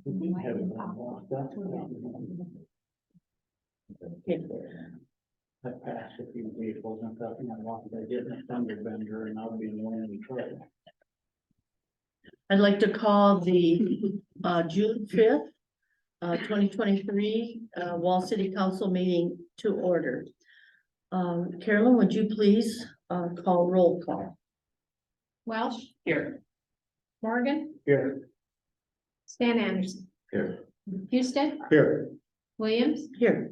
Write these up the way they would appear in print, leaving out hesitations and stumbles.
We didn't have it on that. I passed a few vehicles and stuff, and I wanted to get a thunder bender, and I'll be the one in trouble. I'd like to call the June 5th, 2023 Wall City Council meeting to order. Carolyn, would you please call roll call? Welsh, Here. Morgan, Here. Stan Anderson. Here. Houston, Here. Williams, Here.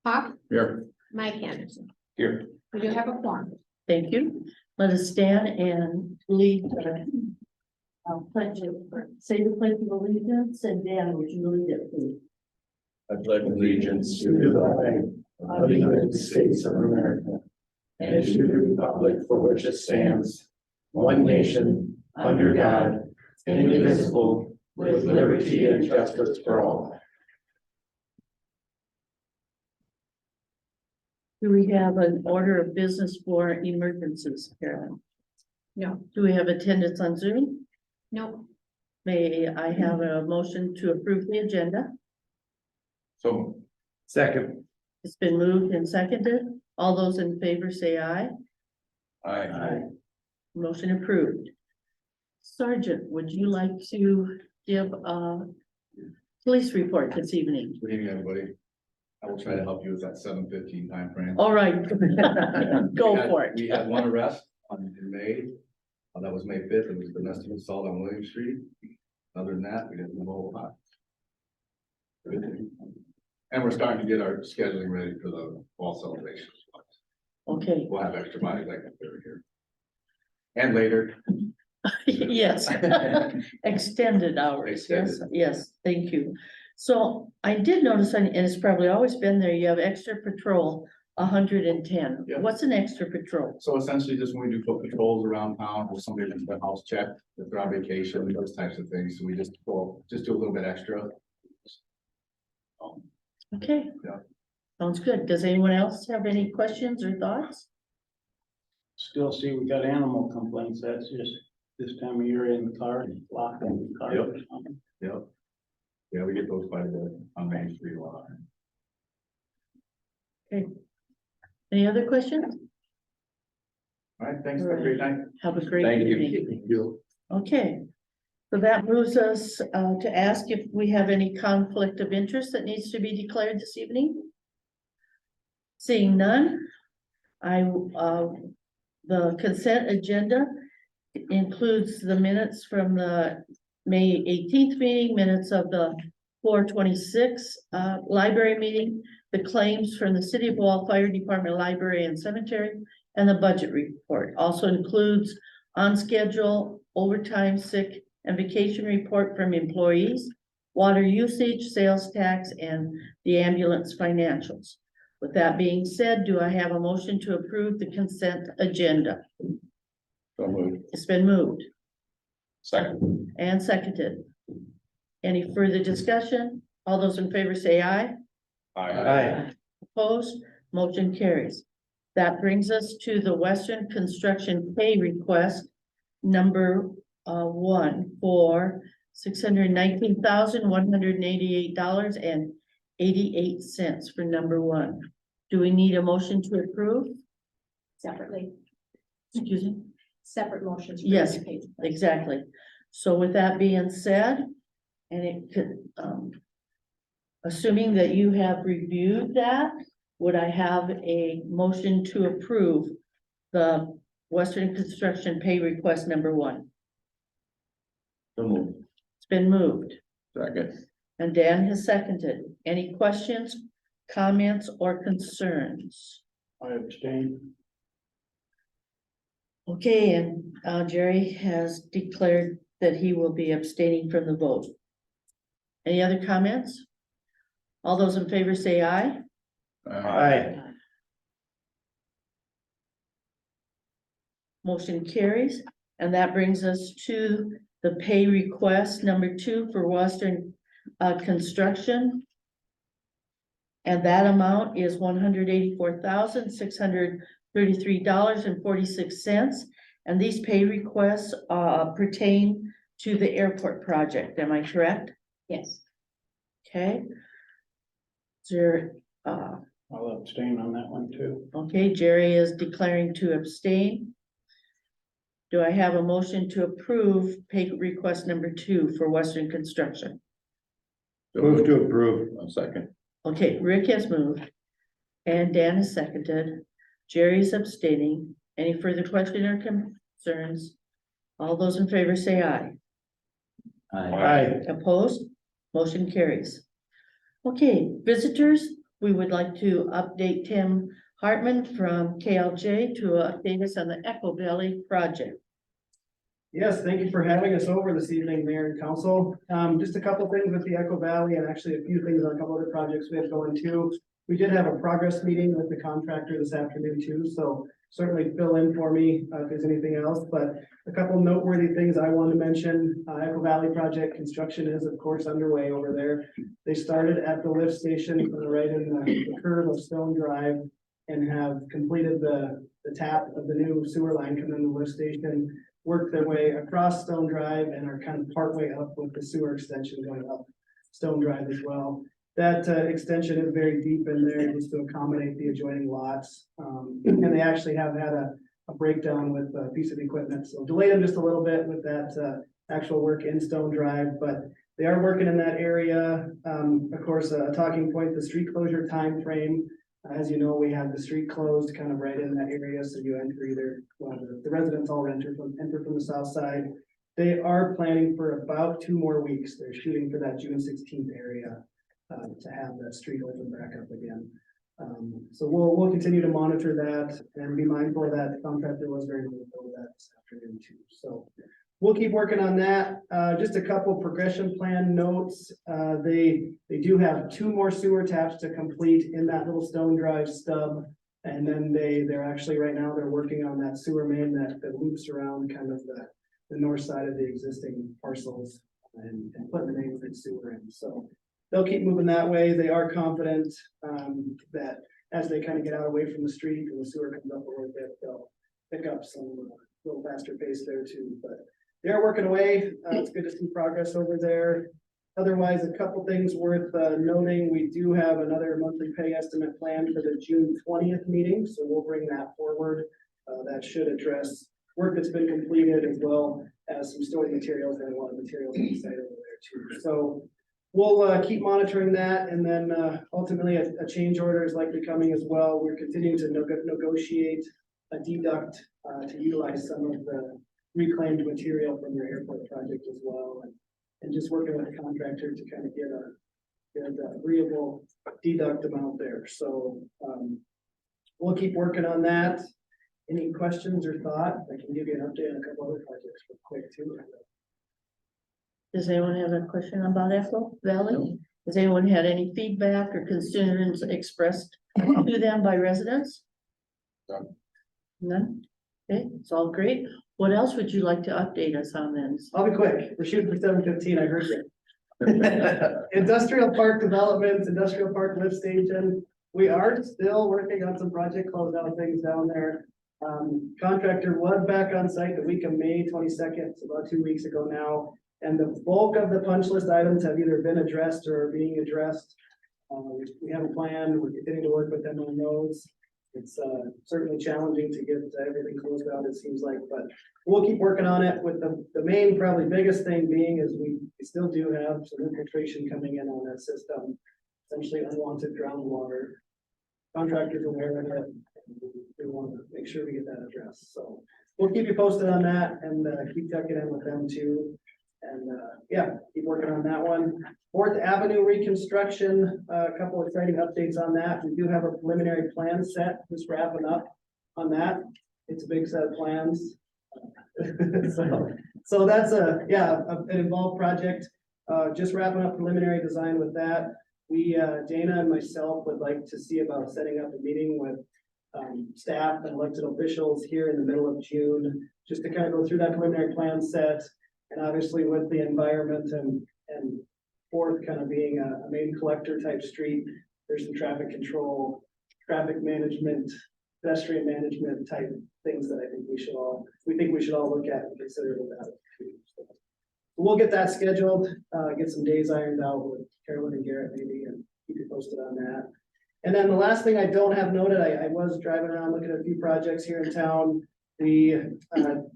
Hawk, Here. Mike Anderson. Here. We do have a quorum. Thank you. Let us stand and lead pledge of, say the pledge of allegiance, and Dan, would you lead it, please? I pledge allegiance to the flag of the United States of America and to the republic for which it stands, one nation, under God, indivisible, with liberty and justice for all. Do we have an order of business for emergencies, Carolyn? No. Do we have attendance on Zoom? No. May I have a motion to approve the agenda? So. Second. It's been moved and seconded. All those in favor say aye. Aye. Motion approved. Sergeant, would you like to give a police report this evening? Good evening, everybody. I will try to help you with that 7:15 time frame. All right, go for it. We had one arrest in May. That was May 5th. It was domestic assault on William Street. Other than that, we didn't know a whole lot. And we're starting to get our scheduling ready for the fall celebration. Okay, We'll have extra bodies like that over here. And later. yes. Extended hours, yes, Extended. yes, thank you. So I did notice, and it's probably always been there, you have extra patrol, 110. Yeah. What's an extra patrol? So essentially, just when we do foot patrols around town, or somebody that's been house checked, if they're on vacation, those types of things, so we just do a little bit extra. Okay. Yeah. Sounds good. Does anyone else have any questions or thoughts? Still see, we got animal complaints, that's just this time of year in the car, locked in the car. or something. Yep. Yeah, we get those quite a bit on Main Street a lot. Any other questions? All right, thanks, have a great night. Have a great Thank you. evening. Okay. So that moves us to ask if we have any conflict of interest that needs to be declared this evening. Seeing none, the consent agenda includes the minutes from the May 18th meeting, minutes of the 4/26 library meeting, the claims from the City of Wall Fire Department, Library and Cemetery, and the budget report. Also includes on schedule, overtime, sick, and vacation report from employees, water usage, sales tax, and the ambulance financials. With that being said, do I have a motion to approve the consent agenda? So moved. It's been moved Second. and seconded. Any further discussion? All those in favor say aye. Aye. Opposed, motion carries. That brings us to the Western Construction pay request number 1 for $619,188.88 for number 1. Do we need a motion to approve? Separately, Excuse me? separate motions. for Yes, each page. exactly. So with that being said, and it could, assuming that you have reviewed that, would I have a motion to approve the Western Construction pay request number 1? So moved. It's been moved Second. and Dan has seconded. Any questions, comments, or concerns? I abstain. Okay, and Jerry has declared that he will be abstaining from the vote. Any other comments? All those in favor say aye. Aye. Motion carries, and that brings us to the pay request number 2 for Western Construction. And that amount is $184,633.46. And these pay requests pertain to the airport project. Am I correct? Yes. Okay. Is there, I'll abstain on that one too. okay, Jerry is declaring to abstain. Do I have a motion to approve pay request number 2 for Western Construction? Move to approve. A second. Okay, Rick has moved. And Dan has seconded. Jerry's abstaining. Any further question or concerns? All those in favor say aye. Aye. Opposed? Motion carries. Okay, visitors, we would like to update Tim Hartman from KLJ to update us on the Echo Valley project. Yes, thank you for having us over this evening, Mayor and Council. Just a couple things with the Echo Valley and actually a few things on a couple other projects we have going too. We did have a progress meeting with the contractor this afternoon too, so certainly fill in for me if there's anything else, but a couple noteworthy things I want to mention. Echo Valley project construction is of course underway over there. They started at the lift station right in the curve of Stone Drive and have completed the tap of the new sewer line coming in the lift station, worked their way across Stone Drive and are kind of partway up with the sewer extension going up Stone Drive as well. That extension is very deep in there just to accommodate the adjoining lots. And they actually have had a breakdown with a piece of equipment, so delayed them just a little bit with that actual work in Stone Drive, but they are working in that area. Of course, a talking point, the street closure time frame. As you know, we have the street closed kind of right in that area, so you enter either, well, the residents all enter from the south side. They are planning for about 2 more weeks. They're shooting for that June 16th area to have that street open back up again. So we'll continue to monitor that and be mindful of that. The contractor was very mindful of that this afternoon too. So we'll keep working on that. Just a couple progression plan notes. They do have 2 more sewer taps to complete in that little Stone Drive stub. And then they're actually right now, they're working on that sewer main that loops around kind of the north side of the existing parcels and putting the main sewer in. So they'll keep moving that way. They are confident that as they kind of get out away from the street and the sewer comes up a little bit, they'll pick up some little faster pace there too. But they are working away. It's good to see progress over there. Otherwise, a couple things worth noting. We do have another monthly pay estimate planned for the June 20th meeting, so we'll bring that forward. That should address work that's been completed as well as some stored materials and a lot of materials on the site over there too. So we'll keep monitoring that, and then ultimately a change order is likely coming as well. We're continuing to negotiate a deduct to utilize some of the reclaimed material from your airport project as well, and just working with the contractor to kind of get an agreeable deduct amount there. So we'll keep working on that. Any questions or thoughts? I can give you an update on a couple other projects real quick too. Does anyone have a question about Echo Valley? Has anyone had any feedback or concerns expressed to them by residents? None. None? Okay, it's all great. What else would you like to update us on then? I'll be quick. We're shooting for 7:15. I heard you. Industrial park development, industrial park lift station. We are still working on some project closeout things down there. Contractor was back on site the week of May 22nd, so about 2 weeks ago now. And the bulk of the punch list items have either been addressed or are being addressed. We have a plan. We're continuing to work with them on those. It's certainly challenging to get everything closed out, it seems like, but we'll keep working on it. With the main, probably biggest thing being is we still do have some infiltration coming in on that system, essentially unwanted groundwater. Contractors aware of it. We want to make sure we get that addressed. So we'll keep you posted on that and keep checking in with them too. And yeah, keep working on that one. 4th Avenue reconstruction, a couple exciting updates on that. We do have a preliminary plan set, just wrapping up on that. It's a big set of plans. So that's an involved project. Just wrapping up preliminary design with that. We, Dana and myself would like to see about setting up a meeting with staff and elected officials here in the middle of June, just to kind of go through that preliminary plan set. And obviously with the environment and 4th kind of being a main collector type street, there's some traffic control, traffic management, pedestrian management type things that I think we should all look at and consider with that. So we'll get that scheduled, get some days ironed out with Carolyn and Garrett maybe, and keep you posted on that. And then the last thing I don't have noted, I was driving around looking at a few projects here in town. We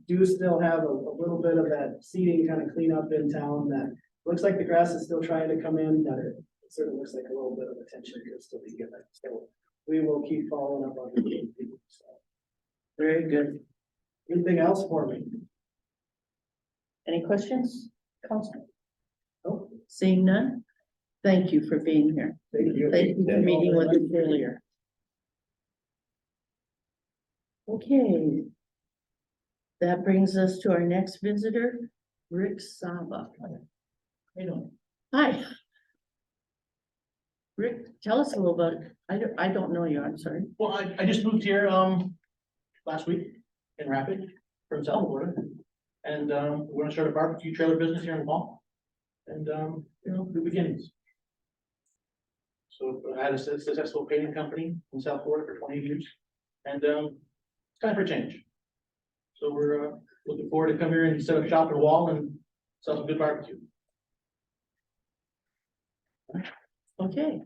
do still have a little bit of that seeding kind of cleanup in town that looks like the grass is still trying to come in, but it certainly looks like a little bit of attention could still be given. So we will keep following up on it. So, Very good. anything else for me? Any questions, Council? Oh, Seeing none? Thank you for being here. thank you. Thank you for meeting with us earlier. Okay. That brings us to our next visitor, Rick Saba. Hi. Rick, tell us a little about it. I don't know you, I'm sorry. Well, I just moved here, last week in Rapid from South Florida. And, we're gonna start a barbecue trailer business here in the fall. And, new beginnings. So I had a successful painting company in South Florida for 20 years. And, it's time for a change. So we're, looking forward to come here and set up shop and wall and sell some good barbecue. Okay,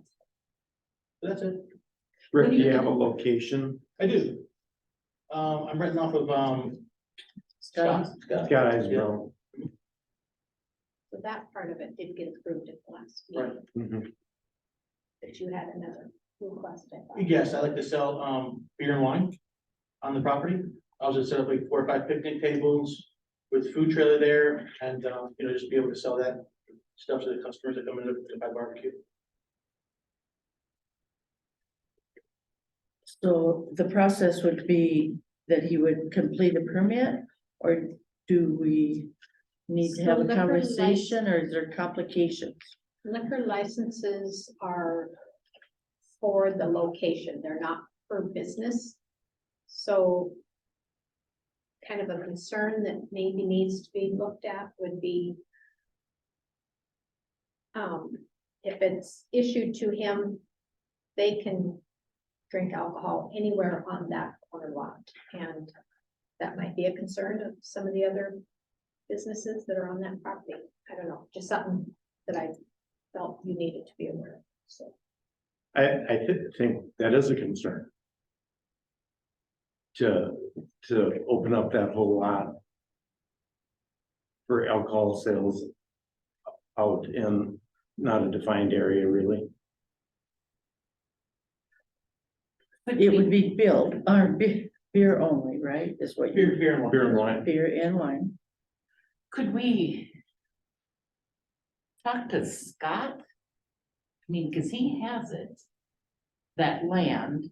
So that's it. Rick, do you have a location? I do. I'm renting off of, Scott. Scott Eisbro. So that part of it did get approved at the last Right. meeting, Mhm. but you had another request, I thought. Yes, I like to sell, beer and wine on the property. I was gonna set up like 4 or 5 picnic tables with food trailer there and, just be able to sell that stuff to the customers that come in to buy barbecue. So the process would be that he would complete a permit, or do we need to have So a liquor conversation, or is there complications? Liquor licenses are for the location, they're not for business. So kind of a concern that maybe needs to be looked at would be if it's issued to him, they can drink alcohol anywhere on that corner lot. And that might be a concern of some of the other businesses that are on that property. I don't know, just something that I felt you needed to be aware of, so. I think that is a concern. To open up that whole lot. For alcohol sales. Out in not a defined area really. It would be billed, or beer only, right, is what you, Beer and wine. Beer and wine. beer and wine. Could we talk to Scott? I mean, cause he has it, that land.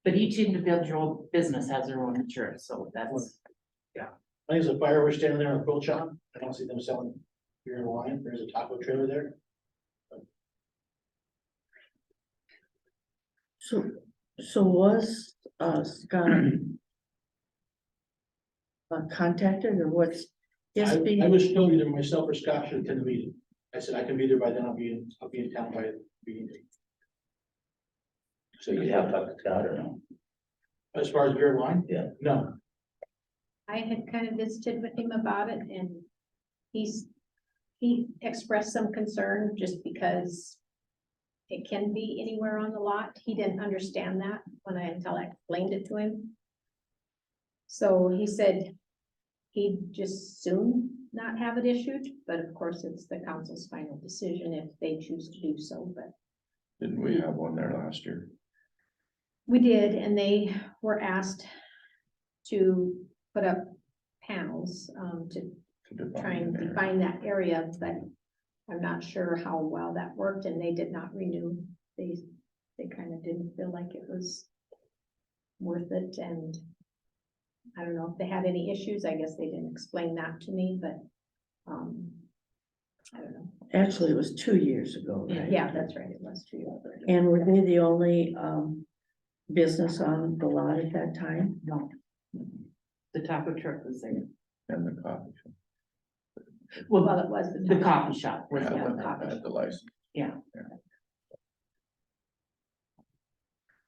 But each individual business has their own insurance, so that's, I think there's a fireworks standing there in a quilt shop. I don't see them selling beer and wine. There's a taco trailer there. So was, Scott contacted, or what's his I being? was told either myself or Scott should attend the meeting. I said I can be there by then. I'll be in town by the meeting. So you have talked to Scott or no? As far as beer and wine? Yeah. No, I had kind of visited with him about it and he expressed some concern just because it can be anywhere on the lot. He didn't understand that until I explained it to him. So he said he'd just soon not have it issued, but of course it's the council's final decision if they choose to do so, but. Didn't we have one there last year? We did, and they were asked to put up panels, to try and define that area, but I'm not sure how well that worked, and they did not renew. They kind of didn't feel like it was worth it, and I don't know if they had any issues. I guess they didn't explain that to me, but I don't know. Actually, it was 2 years ago, right? Yeah, that's right. It was 2 years ago. And were they the only, business on the lot at that time? no. The taco truck was there. And the coffee shop. Well, Well, it was the coffee shop was, Yeah, yeah, the coffee shop. the license.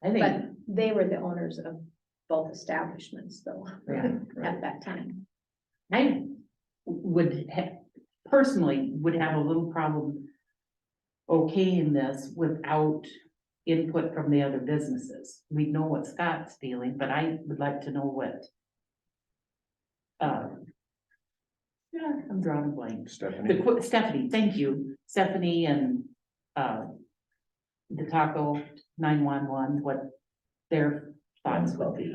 I But think, they were the owners of both establishments though, yeah. at that time. I personally would have a little problem okaying this without input from the other businesses. We know what Scott's feeling, but I would like to know what. Yeah, I'm drawing a blank. Stephanie, Stephanie, thank you, Stephanie and, the Taco 911, what their thoughts would be.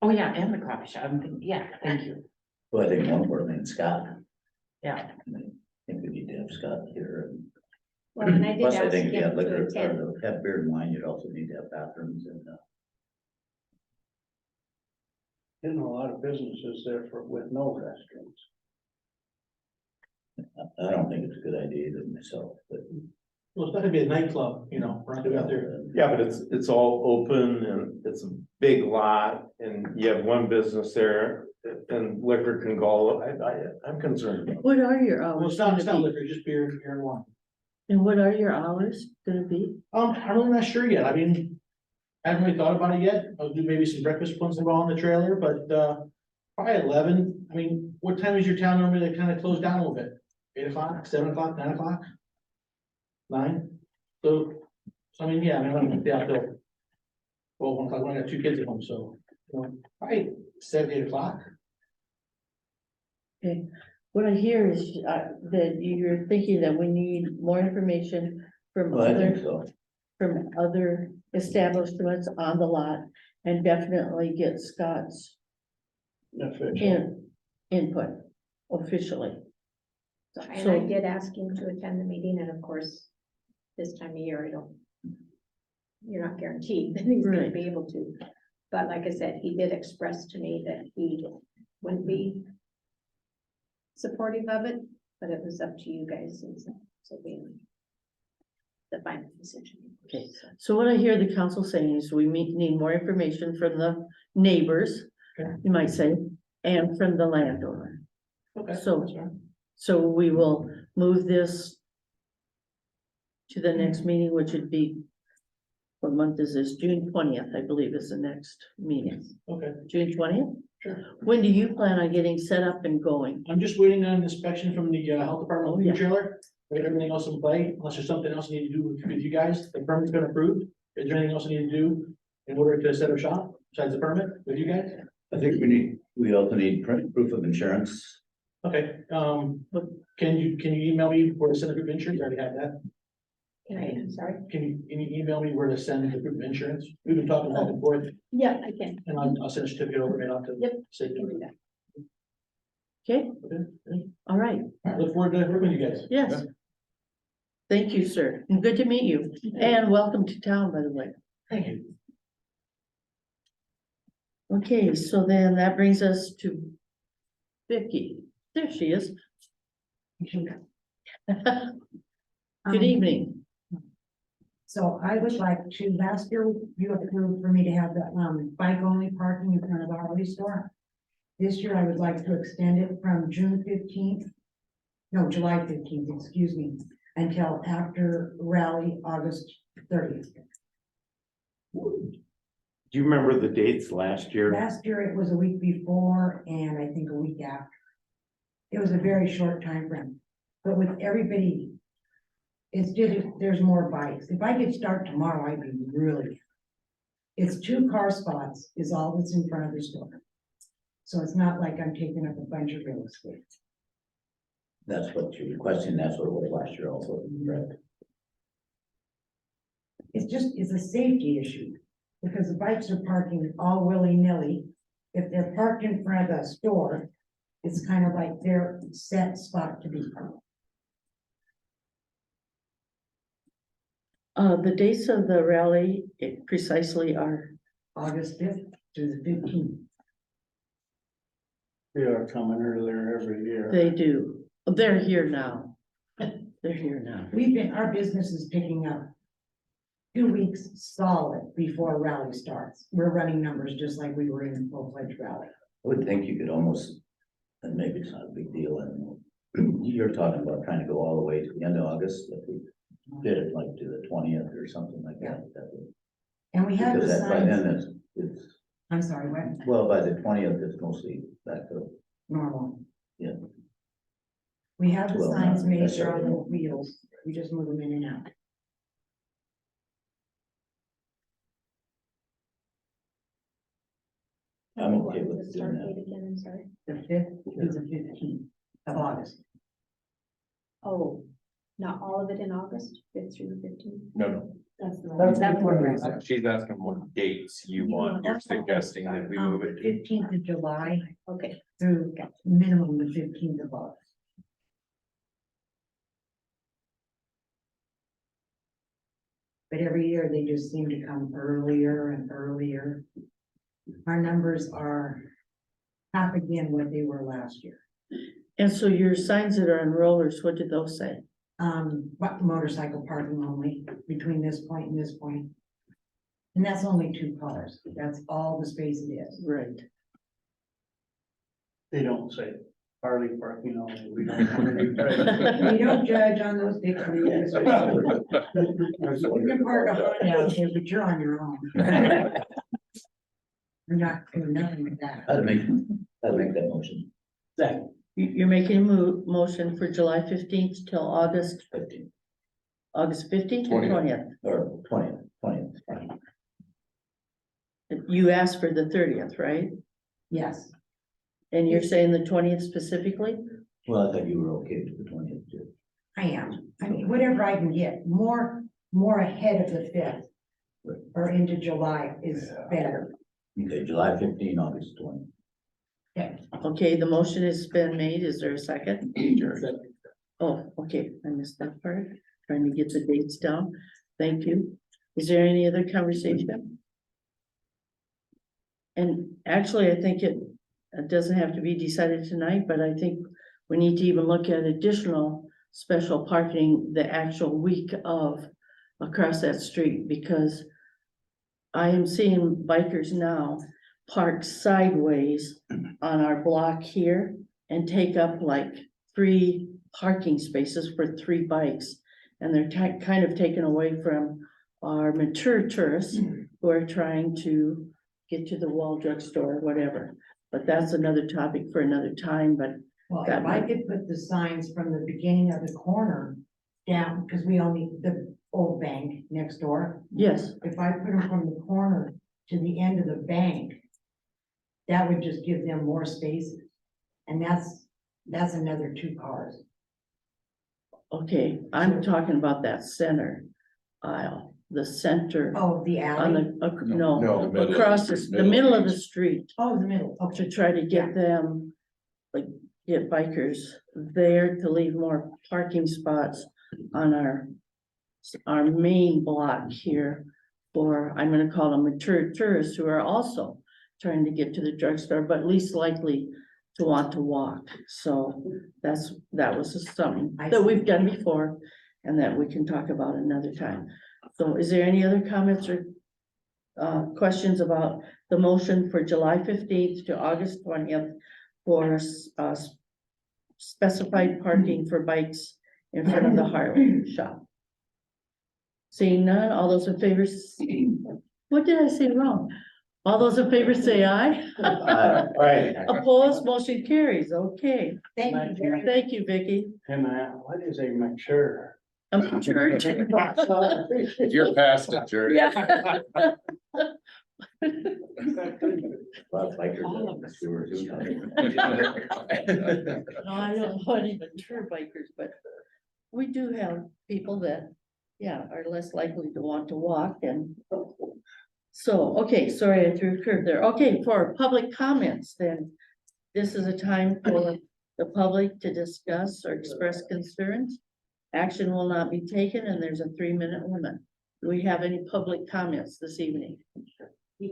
Oh, yeah, and the coffee shop, yeah, thank you, Well, I think more importantly, Scott, yeah. I think we need to have Scott here. Well, and I did Plus, I ask think if you him have liquor, to attend. or have beer and wine, you'd also need to have bathrooms and, You know, a lot of businesses there with no restrooms. I don't think it's a good idea either myself, but. Well, it's not gonna be a nightclub, you know, we're not gonna be out there. Yeah, but it's all open and it's a big lot and you have one business there and liquor can go, I'm concerned about. What are your Well, hours it's not gonna be? liquor, just beer and wine. And what are your hours gonna be? I'm really not sure yet, I mean, I haven't really thought about it yet, I'll do maybe some breakfast once in a while on the trailer, but, probably 11. I mean, what time is your town normally kind of close down a little bit? 8 o'clock, 7 o'clock, 9 o'clock? 9? So, I mean, yeah, I mean, I'm gonna be out there. Well, 1 o'clock, when I got 2 kids at home, so, you know, probably 7, 8 o'clock. Okay, what I hear is, that you're thinking that we need more information from Well, I think other, so. from other establishments on the lot. And definitely get Scott's Official. input officially. And I So, did ask him to attend the meeting, and of course, this time of year, you're not guaranteed that he's gonna Right. be able to. But like I said, he did express to me that he wouldn't be supportive of it, but it was up to you guys, and so being the final decision. Okay. so what I hear the council saying is need more information from the neighbors, Okay. you might say, and from the landowner. Okay. So- that's fine. So we will move this to the next meeting, which would be, what month is this? June 20th, I believe is the next meeting. Okay, June 20th? sure. When do you plan on getting set up and going? I'm just waiting on inspection from the health department on the Yeah. trailer. We have everything else in play, unless there's something else I need to do with you guys. The permit's been approved. Is there anything else I need to do in order to set up shop besides the permit with you guys? I think we also need proof of insurance. Okay, can you email me where to send the proof of insurance? I already have that. I'm sorry? Can you email me where to send the proof of insurance? We've been talking back and forth, Yeah, I can. and I'll send a certificate over and out to. Yep. Say, I can do that. Okay, okay, all right, I look forward to working with you guys. yes. Thank you, sir, and good to meet you, and welcome to town, by the way. Thank you. Okay, so then that brings us to Vicky. There she is. Good evening. So I would like to, last year you approved for me to have the, bike only parking in front of the Harley store. This year I would like to extend it from June 15th, no, July 15th, excuse me, until after rally, August 30th. Do you remember the dates last year? Last year it was a week before and I think a week after. It was a very short time frame, but with everybody, it's just, there's more bikes. If I could start tomorrow, I'd be really. It's 2 car spots is all that's in front of the store. So it's not like I'm taking up a bunch of real estate. That's what you're requesting. That's what it was last year also, right? It's a safety issue because the bikes are parking all willy-nilly. If they're parked in front of the store, it's kind of like their set spot to be parked. The dates of the rally precisely are, August 5th to the 15th. They are coming earlier every year. they do, they're here now. They're here now. Our business is picking up 2 weeks solid before rally starts. We're running numbers just like we were in full-fledged rally. I would think you could almost, and maybe it's not a big deal, and you're talking about trying to go all the way to the end of August, if we did it like to the 20th or something like that. That would- And we have the Because that, by then signs. it's, I'm sorry, what? well, by the 20th, it's mostly back to normal. Yeah. We have the Well, signs not made, they're on necessarily. the wheels, we just move them in and out. I'm okay What's with the doing start that. date again, I'm sorry. The fifth is the 15th of August. Oh, not all of it in August, fifth through the 15th. No, That's That's what we're no, she's asking what dates you want, you're suggesting that we move it. 15th of July Okay, through minimum the 15th of August. But every year they just seem to come earlier and earlier. Our numbers are half again what they were last year. And so your signs that are on rollers, what did those say? But motorcycle parking only between this point and this point. And that's only 2 cars. That's all the space it is. Right. They don't say Harley parking only. We don't. We don't judge on those pictures. You can park a Honda out here, but you're on your own. We're not doing nothing with that. I'd make that motion. Second. You're making a motion for July 15th till August 15th August 15th or 20th? or 20th. You asked for the 30th, right? Yes, And you're saying the 20th specifically? Well, I thought you were okay with the 20th too. I am. I mean, whatever I can get, more ahead of the 5th. Or into July is better. Okay, July 15, August 20. Okay, the motion has been made. Is there a second? Oh, okay, I missed that part. Trying to get the dates down. Thank you. Is there any other conversation? And actually, I think it doesn't have to be decided tonight, but I think we need to even look at additional special parking the actual week of across that street, because I am seeing bikers now park sideways on our block here and take up like 3 parking spaces for 3 bikes. And they're kind of taken away from our mature tourists who are trying to get to the Wall drugstore or whatever. But that's another topic for another time, but Well, That if I might- could put the signs from the beginning of the corner down, because we own the old bank next door. yes, If I put them from the corner to the end of the bank, that would just give them more spaces. And that's another 2 cars. okay, I'm talking about that center aisle, the center Oh, the on alley, the, no, No, across the middle of the street. oh, the middle, okay. To try to get them, like, get bikers there to leave more parking spots on our main block here for, I'm gonna call them mature tourists who are also trying to get to the drugstore, but least likely to want to walk. So that was just something I that see. we've done before and that we can talk about another time. So is there any other comments or questions about the motion for July 15th to August 20th for specified parking for bikes in front of the Harley shop? Seeing none, all those in favor, what did I say wrong? All those in favor say aye. Right. Opposed, motion carries. Okay, Thank you, Jerry. thank you, Vicky. And what is a mature? I'm sure. You're past it, Jerry. Yeah. A lot of bikers out on the sewer too. No, I don't know any mature bikers, but we do have people that, yeah, are less likely to want to walk and. So, okay, sorry, I threw a curve there. Okay, for public comments, then, this is a time for the public to discuss or express concerns. Action will not be taken and there's a 3-minute limit. Do we have any public comments this evening?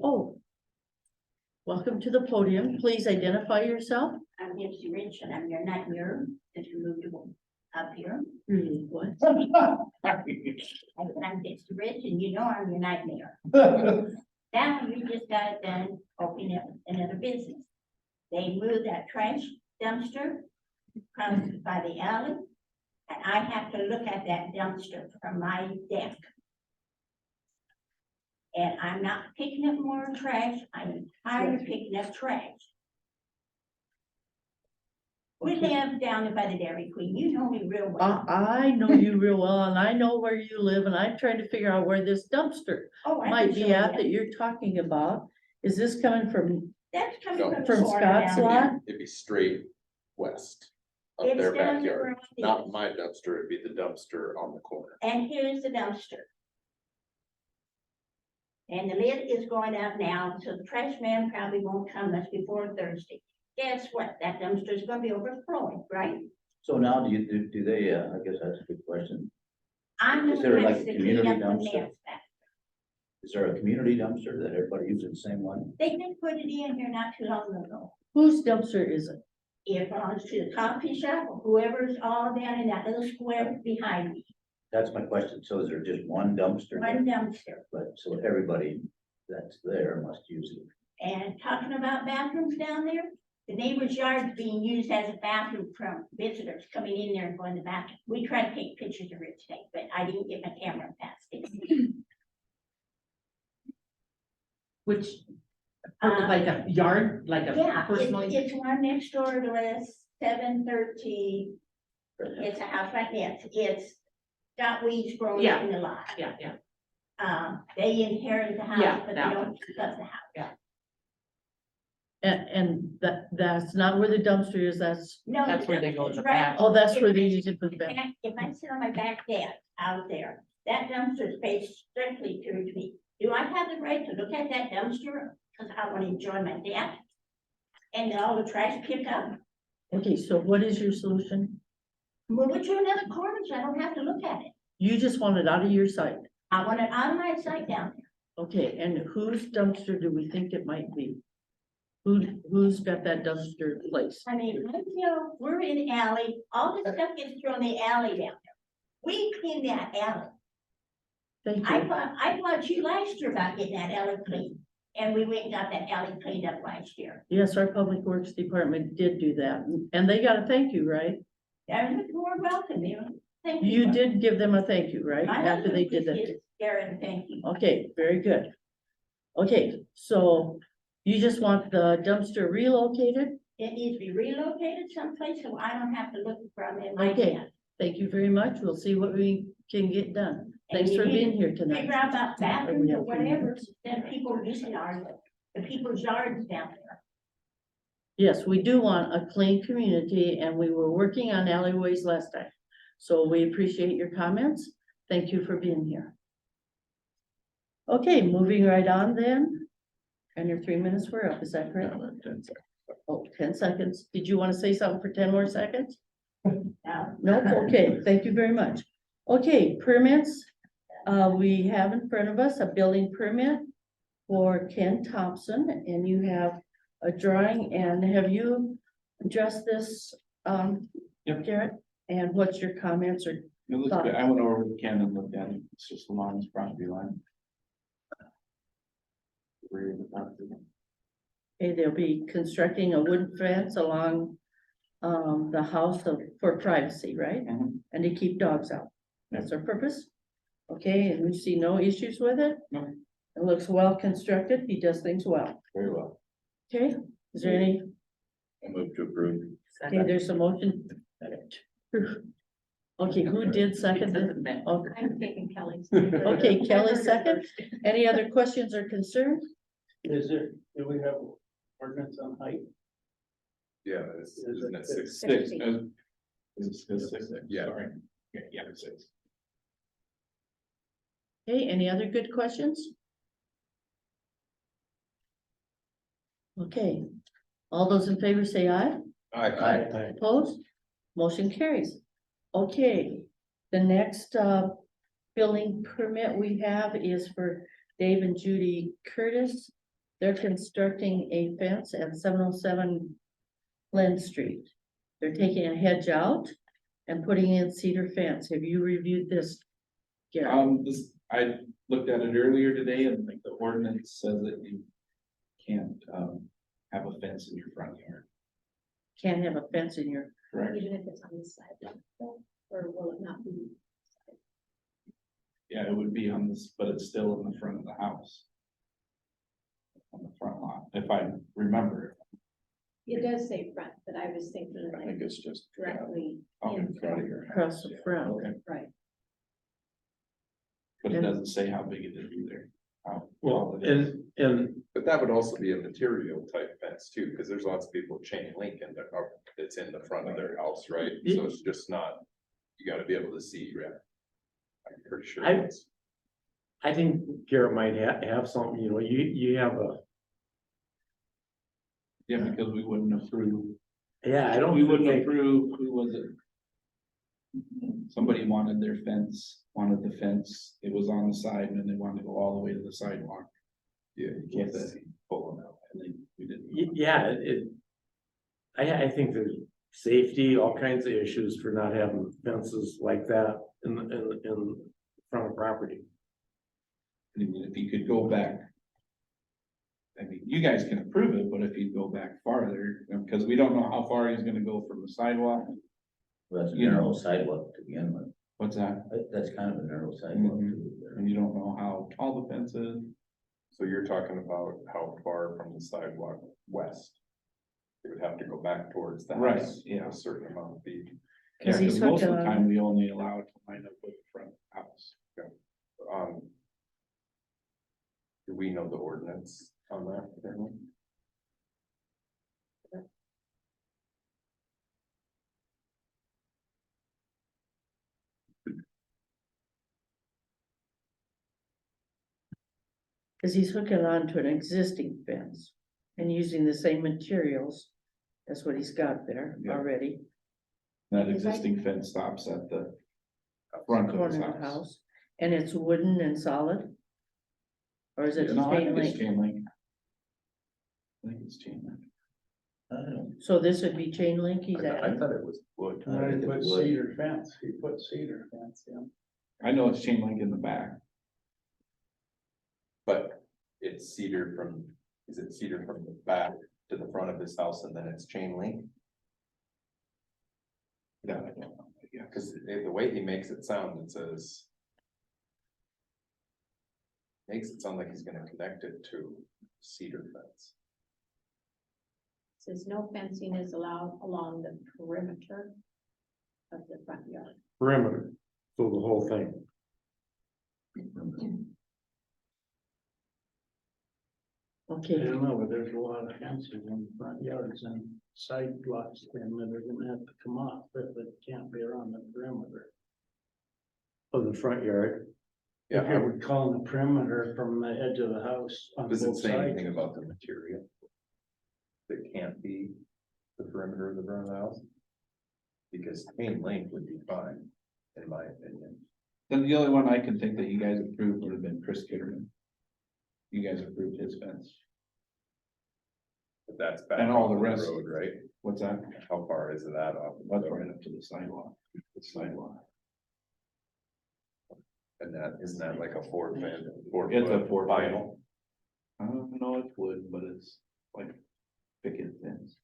Oh. Welcome to the podium. Please identify yourself. I'm Nancy Rich and I'm your nightmare that you moved up here. What? I'm Nancy Rich and you know I'm your nightmare. Now we just got it done opening up another business. They moved that trash dumpster across by the alley. And I have to look at that dumpster from my deck. And I'm not picking up more trash. I'm tired of picking up trash. We live down there by the Dairy Queen. You know me real well. I know you real well, and I know where you live, and I'm trying to figure out where this dumpster Oh, I might can be show at you. that you're talking about. Is this coming from, That's coming No. from the from corner Scott's down lot? there. It'd be straight west of It's their down backyard, where it not is. my dumpster, it'd be the dumpster on the corner. And here's the dumpster. And the lid is going up now, so the trash man probably won't come much before Thursday. Guess what? That dumpster is gonna be overflowing, right? So now do they, I guess that's a good question. I'm Is gonna there like have a to community clean up the dumpster? mess back. Is there a community dumpster that everybody uses the same one? They did put it in here not too long ago. Whose dumpster is it? It belongs to the coffee shop, or whoever's all down in that little square behind me. That's my question. So is there just one dumpster? One dumpster. But so everybody that's there must use it. And talking about bathrooms down there, the neighbor's yard is being used as a bathroom from visitors coming in there and going to the bathroom. We tried to take pictures of it today, but I didn't get my camera past it. Which, like a yard, like a Yeah, personal. it's one next door to us, 713. It's a house like this. It's got weeds growing Yeah. in the lot. Yeah, yeah. They inherit the Yeah, house, but they that don't keep up the house. And that's not where the dumpster is, that's, No, That's where they go in it's the right- back. oh, that's where they use it for the back. If I sit on my back deck out there, that dumpster is faced strictly towards me. Do I have the right to look at that dumpster? Because I want to enjoy my deck. And then all the trash pick up, Okay, so what is your solution? move it to another corner so I don't have to look at it. You just want it out of your sight. I want it out of my sight down there. Okay, and whose dumpster do we think it might be? Who's got that dumpster placed? I mean, we're in the alley, all the stuff gets thrown in the alley down there. We clean that alley. Thank I you. thought you last year about getting that alley cleaned, and we went and got that alley cleaned up last year. Yes, our Public Works Department did do that, and they got a thank you, right? And more welcome, you. Thank you. You did give them a thank you, right? My After they did husband that. is Darren, thank you. Okay, very good. Okay, so you just want the dumpster relocated? It needs to be relocated someplace so I don't have to look from it in my Okay. den. Thank you very much. We'll see what we can get done. And Thanks you for need being to here tonight. Figure out about bathrooms or whatever, then people using the people's yards down there. Yes, we do want a clean community, and we were working on alleyways last time. So we appreciate your comments. Thank you for being here. Okay, moving right on then. And your 3 minutes were up, is that correct? 10 seconds. Did you want to say something for 10 more seconds? Now, No, okay, thank you very much. Okay, permits. We have in front of us a building permit for Ken Thompson, and you have a drawing, and have you addressed this, Yep. Garrett? And what's your comments or, It looks good. I went over with Ken and looked at it. It's just along this property line. Rear of the property line. okay, they'll be constructing a wood fence along the house for privacy, right? Mhm. And to keep dogs out. That's their purpose? Okay, and we see no issues with it? No. It looks well constructed. He does things well. Very well. Okay, is there any, I move to approve. okay, there's a motion. Okay, who did second it? Okay. I'm taking Kelly's. Okay, Kelly second. Any other questions or concerns? Do we have ordinance on height? Yeah, isn't it six? Six. Is it six? Yeah. Sorry. Yeah, it's six. Okay, any other good questions? Okay, all those in favor say aye. Aye. Opposed? Motion carries. Okay, the next building permit we have is for Dave and Judy Curtis. They're constructing a fence at 707 Glen Street. They're taking a hedge out and putting in cedar fence. Have you reviewed this, Gary? I looked at it earlier today and the ordinance says that you can't, have a fence in your front yard, Can't have a fence in your, correct? Even if it's on the side, or will it not be? Yeah, it would be on this, but it's still in the front of the house. On the front lot, if I remember. It does say front, but I was thinking I like think it's just. directly Out in in front of front, your house. Across the yeah. front. Okay. right? But it doesn't say how big it is either. How Well, tall it is. and But that would also be a material type fence too, because there's lots of people with chain link in their, it's in the front of their house, right? So it's just not, you gotta be able to see, yeah. I'm pretty sure. I- it's- I think Garrett might have something, you know, you have a, Yeah, because we wouldn't approve. yeah, I don't. We wouldn't think- approve, who was it? Somebody wanted their fence, wanted the fence, it was on the side and then they wanted to go all the way to the sidewalk. Yeah, you can't see, pull them out. And then we didn't. Yeah, I think there's safety, all kinds of issues for not having fences like that in front of property. I mean, if you could go back. I mean, you guys can approve it, but if you go back farther, because we don't know how far he's gonna go from the sidewalk, Well, that's a You know. narrow sidewalk to begin with. what's that? That's kind of a narrow sidewalk. Mhm. And you don't know how tall the fence is. So you're talking about how far from the sidewalk west? It would have to go back towards the Right, house. yeah. A certain amount of feet. Yeah, Cause he's because most of the hooking on- time, we only allow it to line up with the front house. Um. Do we know the ordinance on that? Caroline? Cause he's hooking on to an existing fence and using the same materials. That's what he's got there Yeah. already, That existing fence stops at the front of corner his of the house. house, and it's wooden and solid? Or is it No, I chain think it's link? chain link. I think it's chain link. I don't know. So this would be chain link he's I adding? thought it was wood. I think Put it would. cedar fence, he put cedar fence in. I know it's chain link in the back. But it's cedar from, is it cedar from the back to the front of his house and then it's chain link? Yeah, I don't know. Yeah, Cause the way he makes it sound, it says. Makes it sound like he's gonna connect it to cedar fence. Says no fencing is allowed along the perimeter of the front yard. Perimeter, so the whole thing. I Okay, don't know, but there's a lot of fences in the front yards and side lots then that are gonna have to come off, but it can't be around the perimeter. Of the front yard. If you were calling the perimeter from the edge of the house on Does it both say sides. anything about the material? That can't be the perimeter of the front of the house? Because chain link would be fine, in my opinion. then the only one I can think that you guys approved would have been Chris Kitterman. You guys approved his fence. But that's back. And all the off rest. Road, right? What's that? How far is that off? the That's road? right up to the sidewalk. The sidewalk. And that, isn't that like a 4 foot? It's a 4 foot. Vinyl? I don't know, it's wood, but it's like picket fence.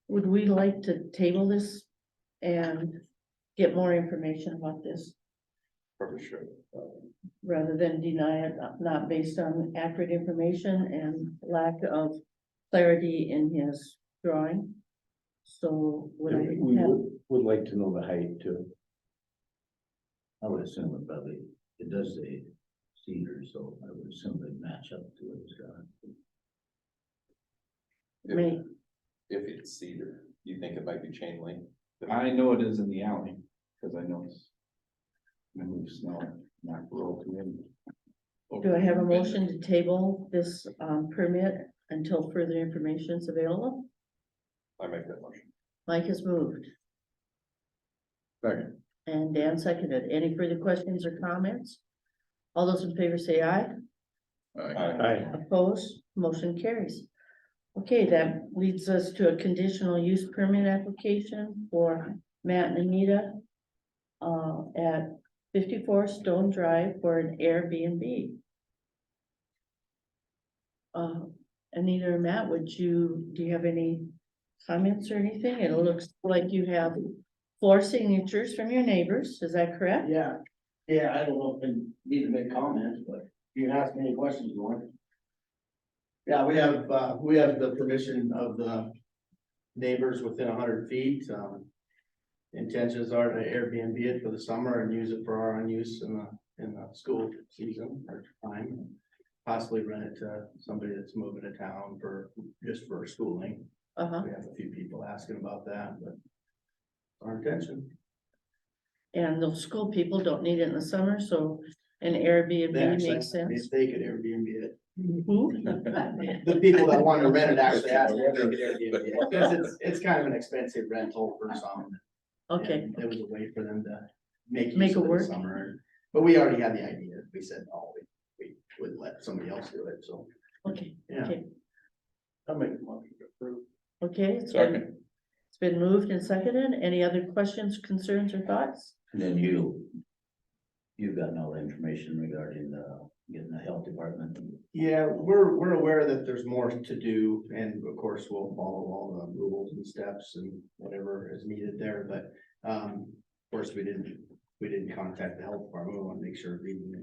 would we like to table this and get more information about this? Probably sure. Rather than deny it, not based on accurate information and lack of clarity in his drawing. So would I We have, would like to know the height too. I would assume it probably, it does say cedar, so I would assume they'd match up to what it's got. me, If it's cedar, you think it might be chain link? I know it is in the alley, because I know it's. I move snow, not roll to him. do I have a motion to table this permit until further information is available? I make that motion. Mike has moved Second. and Dan seconded. Any further questions or comments? All those in favor say aye. Aye. Opposed, motion carries. Okay, that leads us to a conditional use permit application for Matt and Anita at 54 Stone Drive for an Airbnb. Anita or Matt, do you have any comments or anything? It looks like you have 4 signatures from your neighbors, is that correct? Yeah, I don't know if I need to make comments, but you can ask me any questions you want. Yeah, we have the permission of the neighbors within 100 feet. Intentions are to Airbnb it for the summer and use it for our own use in the school season or time. Possibly rent it to somebody that's moving to town just for schooling. Uh-huh. We have a few people asking about that, but our intention. And the school people don't need it in the summer, so an They Airbnb actually- makes sense. If they could Airbnb it. Who? The people that want to rent it actually ask if they could Airbnb it, because it's kind of an expensive rental for some. Okay, And it was a way for them to make Make use it of the work. summer, but we already had the idea. We said, oh, we would let somebody else do it, so, okay, yeah. okay, I'll make a motion to approve. okay. Second. It's been moved and seconded. Any other questions, concerns, or thoughts? And then you've gotten all the information regarding getting the health department. Yeah, we're aware that there's more to do, and of course, we'll follow all the rules and steps and whatever is needed there, but, of course, we didn't contact the health department. We want to make sure it even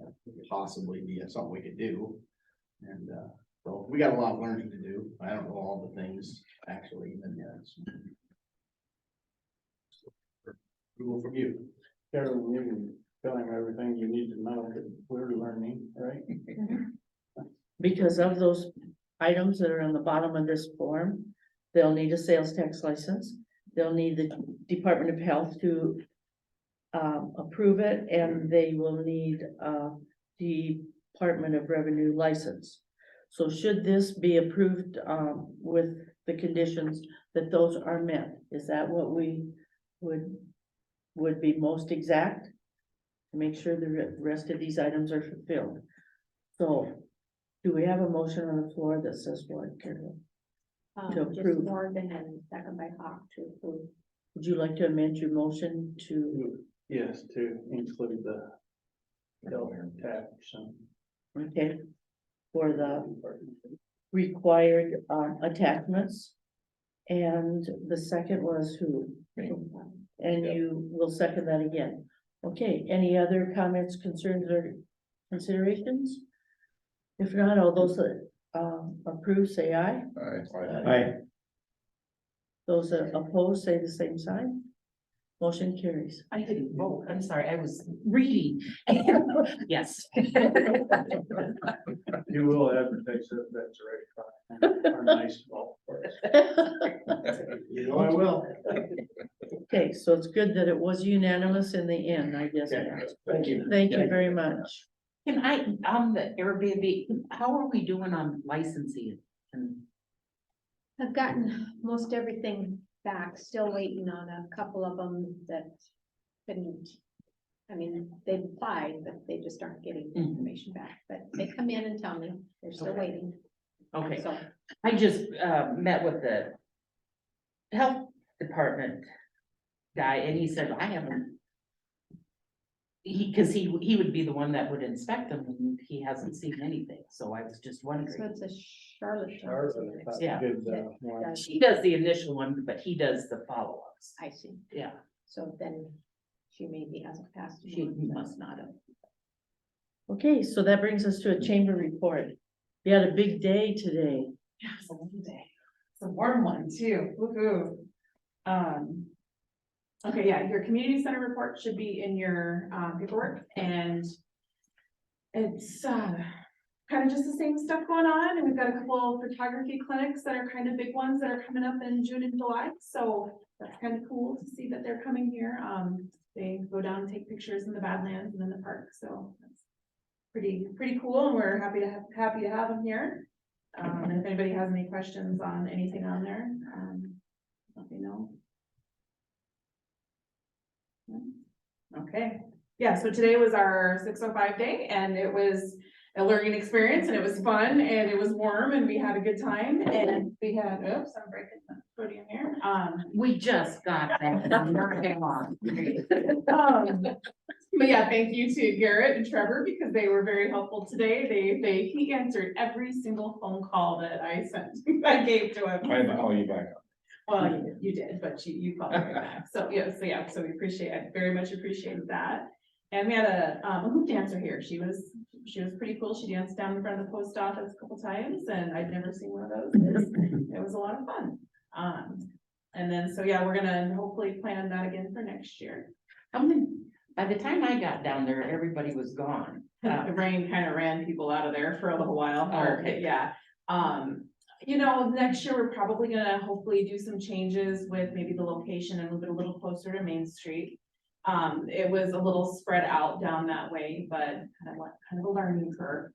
possibly be something we could do. And, so we got a lot of learning to do. I don't know all the things actually even yet. So. Approval from you. Carolyn, you can tell him everything you need to know that we're learning, right? Because of those items that are on the bottom of this form, they'll need a sales tax license. They'll need the Department of Health to approve it, and they will need the Department of Revenue license. So should this be approved with the conditions that those are met, is that what we would be most exact? To make sure the rest of these items are fulfilled. So, do we have a motion on the floor that says what, Carol? To Just approve. Morgan and second by Hawk to approve. Would you like to amend your motion to, Yes, to include the health tax and. okay, for the required attachments? And the second was who? And you will second that again. Okay, any other comments, concerns, or considerations? If not, all those that approve, say aye. Aye. Those that oppose, say the same sign. Motion carries. I didn't vote, I'm sorry, I was reading. Yes. You will advertise that that's already our nice golf course. You know I will. Okay, so it's good that it was unanimous in the end, I guess. Thank you. Thank you very much. Can I, on the Airbnb, how are we doing on licensing? And I've gotten most everything back, still waiting on a couple of them that couldn't. I mean, they've applied, but they just aren't getting the information back, but they come in and tell me they're still Okay. waiting. Okay, So, I just met with the health department guy, and he said, I haven't. Cause he would be the one that would inspect them, and he hasn't seen anything, so I was just so wondering. it's a Charlotte. Yeah. Good, one. She does the initial one, but he does the follow-ups. I see, Yeah, so then she maybe hasn't passed. it she on. must not have. Okay, so that brings us to a chamber report. You had a big day today. Yeah, it's a lovely day. It's a warm one too. Woohoo. Okay, yeah, your community center report should be in your paperwork, and it's kind of just the same stuff going on, and we've got a couple of photography clinics that are kind of big ones that are coming up in June and July, so that's kind of cool to see that they're coming here. They go down and take pictures in the Badlands and in the park, so that's pretty cool, and we're happy to have them here. And if anybody has any questions on anything on there, let me know. Okay, yeah, so today was our 605 day, and it was a learning experience, and it was fun, and it was warm, and we had a good time, and we had, oops, I'm breaking the podium here. We just got that. But yeah, thank you to Garrett and Trevor, because they were very helpful today. He answered every single phone call that I sent, I gave to him. I know you back up. Well, you did, but you called me back. So, yeah, so we I very much appreciate that. And we had a hoop dancer here. She was pretty cool. She danced down in front of the post office a couple times and I'd never seen one of those. It was a lot of fun. And then, so yeah, we're gonna hopefully plan that again for next year. By the time I got down there, everybody was gone. The rain kind of ran people out of there for a little while, or, Okay. yeah. You know, next year, we're probably gonna hopefully do some changes with maybe the location and move it a little closer to Main Street. It was a little spread out down that way, but kind of a learning curve.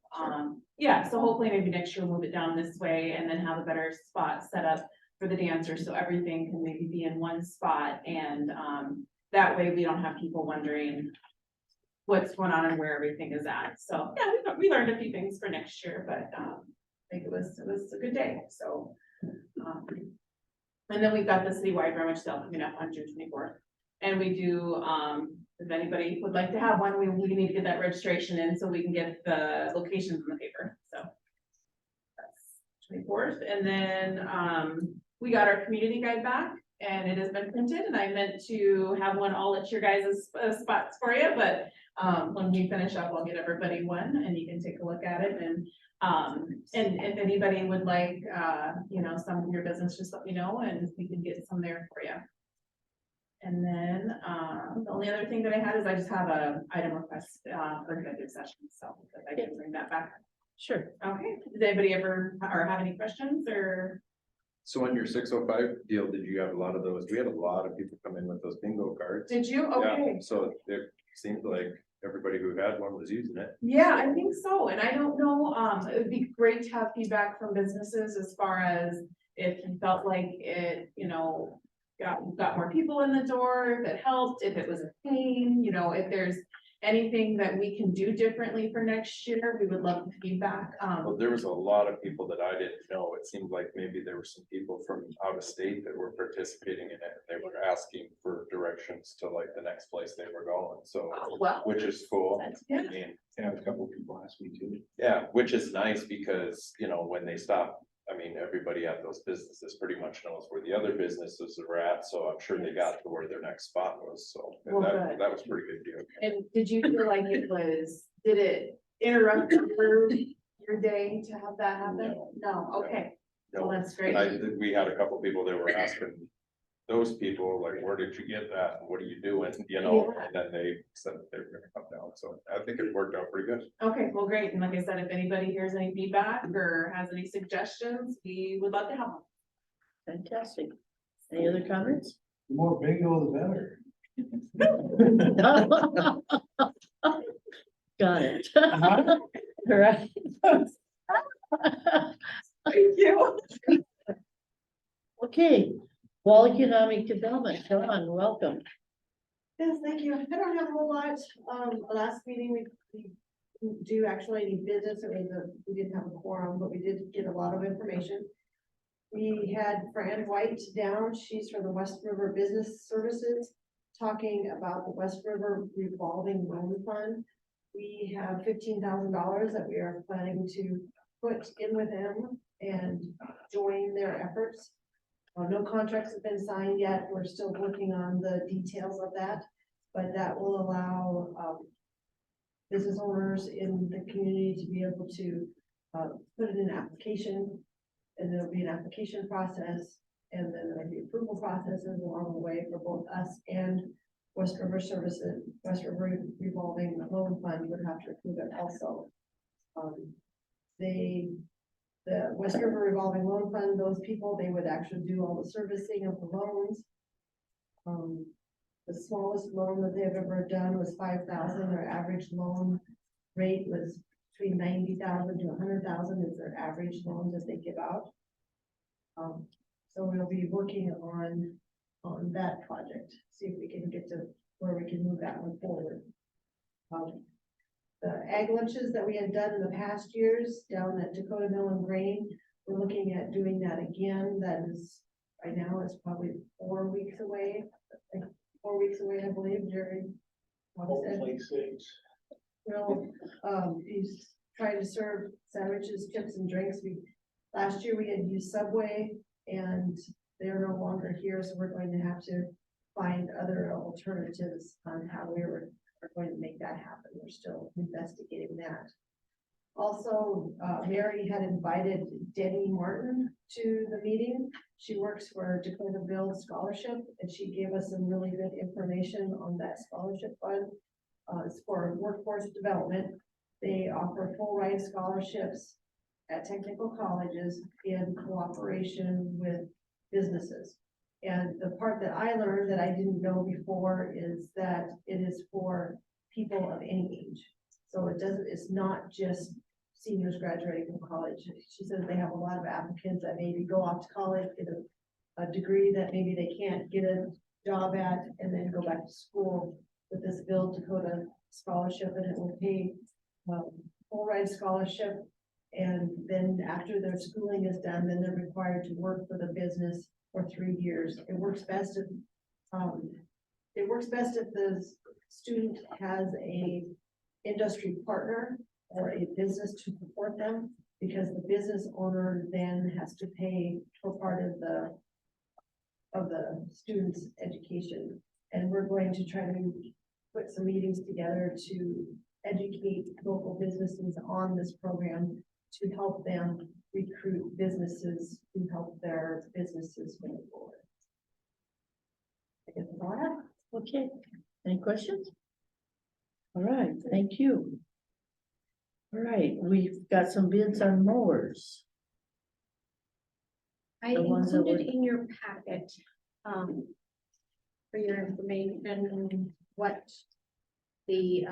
Yeah, so hopefully maybe next year we'll move it down this way and then have a better spot set up for the dancers, so everything can maybe be in one spot, and, that way we don't have people wondering what's going on and where everything is at. So, yeah, we learned a few things for next year, but, I think it was a good day, so. And then we've got the citywide rummage sale coming up on June 24th. And we do, if anybody would like to have one, we need to get that registration in so we can get the locations in the paper, so. That's 24th, and then, we got our community guide back. And it has been printed, and I meant to have one all at your guys' spots for you, but when we finish up, I'll get everybody one and you can take a look at it. And if anybody would like, you know, some of your business, just let me know and we can get some there for you. And then the only other thing that I had is I just have a item request for executive session, so I can bring that back. Sure. Okay, did anybody ever or have any questions or? So on your 605 deal, did you have a lot of those? We had a lot of people come in with those bingo cards. Did you? Yeah, Okay. so it seemed like everybody who had one was using it. Yeah, I think so, and I don't know, it would be great to have feedback from businesses as far as if you felt like it, you know, got more people in the door, if it helped, if it was a pain, you know, if there's anything that we can do differently for next year, we would love the feedback. Well, there was a lot of people that I didn't know. It seemed like maybe there were some people from out of state that were participating in it. They were asking for directions to like the next place they were going, so, Oh, well, which is cool. that's I good. mean, Yeah, a couple of people asked me too. yeah, which is nice because, you know, when they stop, I mean, everybody at those businesses pretty much knows where the other businesses are at, so I'm sure they got to where their next spot was, so. and Well, that, good. that was a pretty good deal. And did you feel like did it interrupt your day to have that happen? No, okay, well, No, that's great. we had a couple people that were asking those people, like, where did you get that? And what are you doing? You know, Yeah. and then they said that they were gonna come down. So I think it worked out pretty good. Okay, well, great, and like I said, if anybody hears any feedback or has any suggestions, we would love to have them. Fantastic. Any other comments? The more bingo, the better. Got it. All right. Thank you. Okay, Wall Economic Development, John, welcome. Yes, thank you. I don't have a whole lot. Last meeting, we do actually need business. We didn't have a quorum, but we did get a lot of information. We had Fran White down. She's from the West River Business Services, talking about the West River revolving loan fund. We have $15,000 that we are planning to put in with them and join their efforts. No contracts have been signed yet. We're still working on the details of that, but that will allow business owners in the community to be able to put in an application, and there'll be an application process, and then there'll be approval processes along the way for both us and West River Services. West River Revolving Loan Fund would have to approve it also. The West River Revolving Loan Fund, those people, they would actually do all the servicing of the loans. The smallest loan that they've ever done was $5,000. Their average loan rate was between $90,000 to $100,000 is their average loan that they give out. So we'll be working on that project, see if we can get to where we can move that one forward. The ag lunches that we had done in the past years down at Dakota Mill and Grain, we're looking at doing that again. That is, right now, it's probably 4 weeks away. Like 4 weeks away, I believe, Jerry. Hopefully 6. Well, he's trying to serve sandwiches, chips and drinks. Last year we had used Subway and they're no longer here, so we're going to have to find other alternatives on how we were are going to make that happen. We're still investigating that. Also, Mary had invited Debbie Martin to the meeting. She works for Dakota Bill Scholarship, and she gave us some really good information on that scholarship fund. It's for workforce development. They offer full ride scholarships at technical colleges in cooperation with businesses. And the part that I learned that I didn't know before is that it is for people of any age. So it's not just seniors graduating from college. She says they have a lot of applicants that maybe go off to college, get a degree that maybe they can't get a job at, and then go back to school with this Build Dakota scholarship, and it will pay full ride scholarship. And then after their schooling is done, then they're required to work for the business for 3 years. It works best if the student has a industry partner or a business to support them, because the business owner then has to pay for part of the student's education. And we're going to try to put some meetings together to educate local businesses on this program to help them recruit businesses to help their businesses move forward. I guess that's all I have. Okay, any questions? All right, thank you. All right, we've got some bids on mowers. I The ones that included were- in your packet, for your information, what the,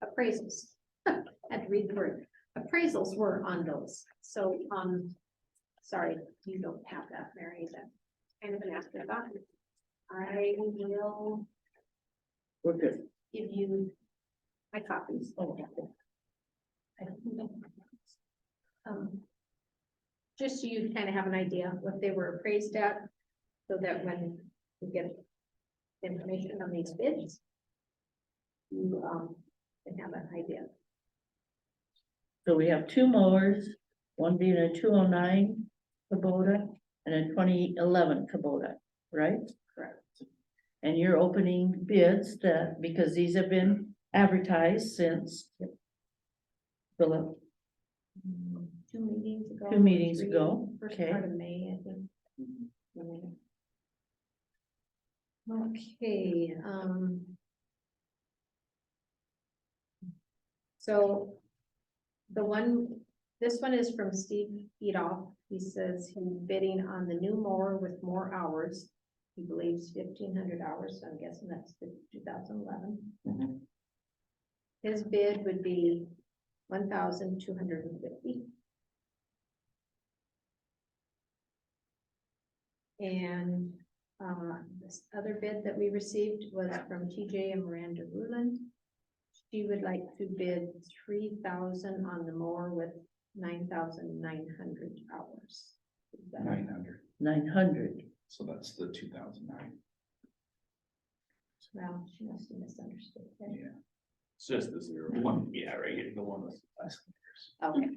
appraisals, I had to read the word, appraisals were on those. So, sorry, you don't have that, Mary, that's kind of an afterthought. I will We're good. give you my copies. Just so you kind of have an idea what they were appraised at, so that when you get information on these bids, you can have an idea. So we have 2 mowers, one being a 209 Kubota and a 2011 Kubota, right? Correct. And you're opening bids that, because these have been advertised since Philip, 2 meetings ago. 2 meetings 3, ago, First okay. part of May, I think. Okay, so this one is from Steve Edoff. He says he's bidding on the new mower with more hours. He believes 1,500 hours, so I'm guessing that's the 2011. His bid would be 1,250. And this other bid that we received was from TJ and Miranda Ruland. She would like to bid 3,000 on the mower with 9,900 hours. 900, 900. so that's the 2009. Well, she must have misunderstood. that. Yeah. It's just the 01, yeah, right, here, the one that's last year's. Okay,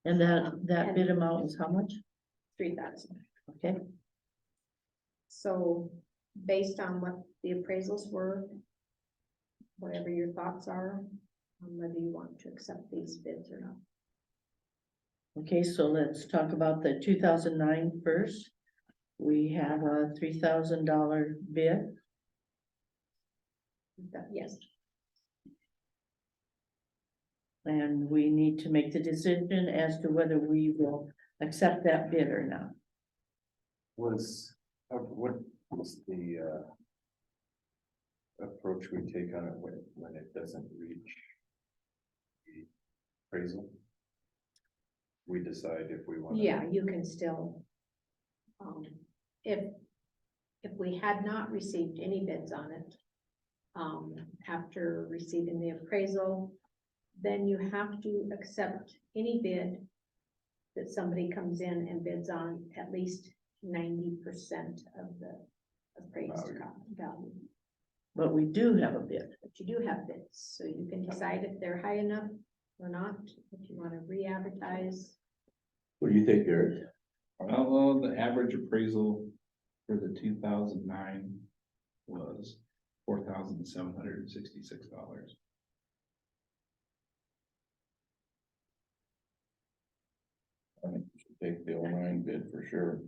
And that bid amount was how much? 3,000. Okay, So based on what the appraisals were, whatever your thoughts are, on whether you want to accept these bids or not. okay, so let's talk about the 2009 first. We have a $3,000 bid. Yes, And we need to make the decision as to whether we will accept that bid or not. What was the approach we take on it when it doesn't reach the appraisal? We decide if we want. yeah, you can still. If we had not received any bids on it, after receiving the appraisal, then you have to accept any bid that somebody comes in and bids on at least 90% of the appraised value. But we do have a bid. But you do have bids, so you can decide if they're high enough or not, if you want to re-advertise. What do you think, Eric? Well, the average appraisal for the 2009 was $4,766. I think we should take the 09 bid for sure.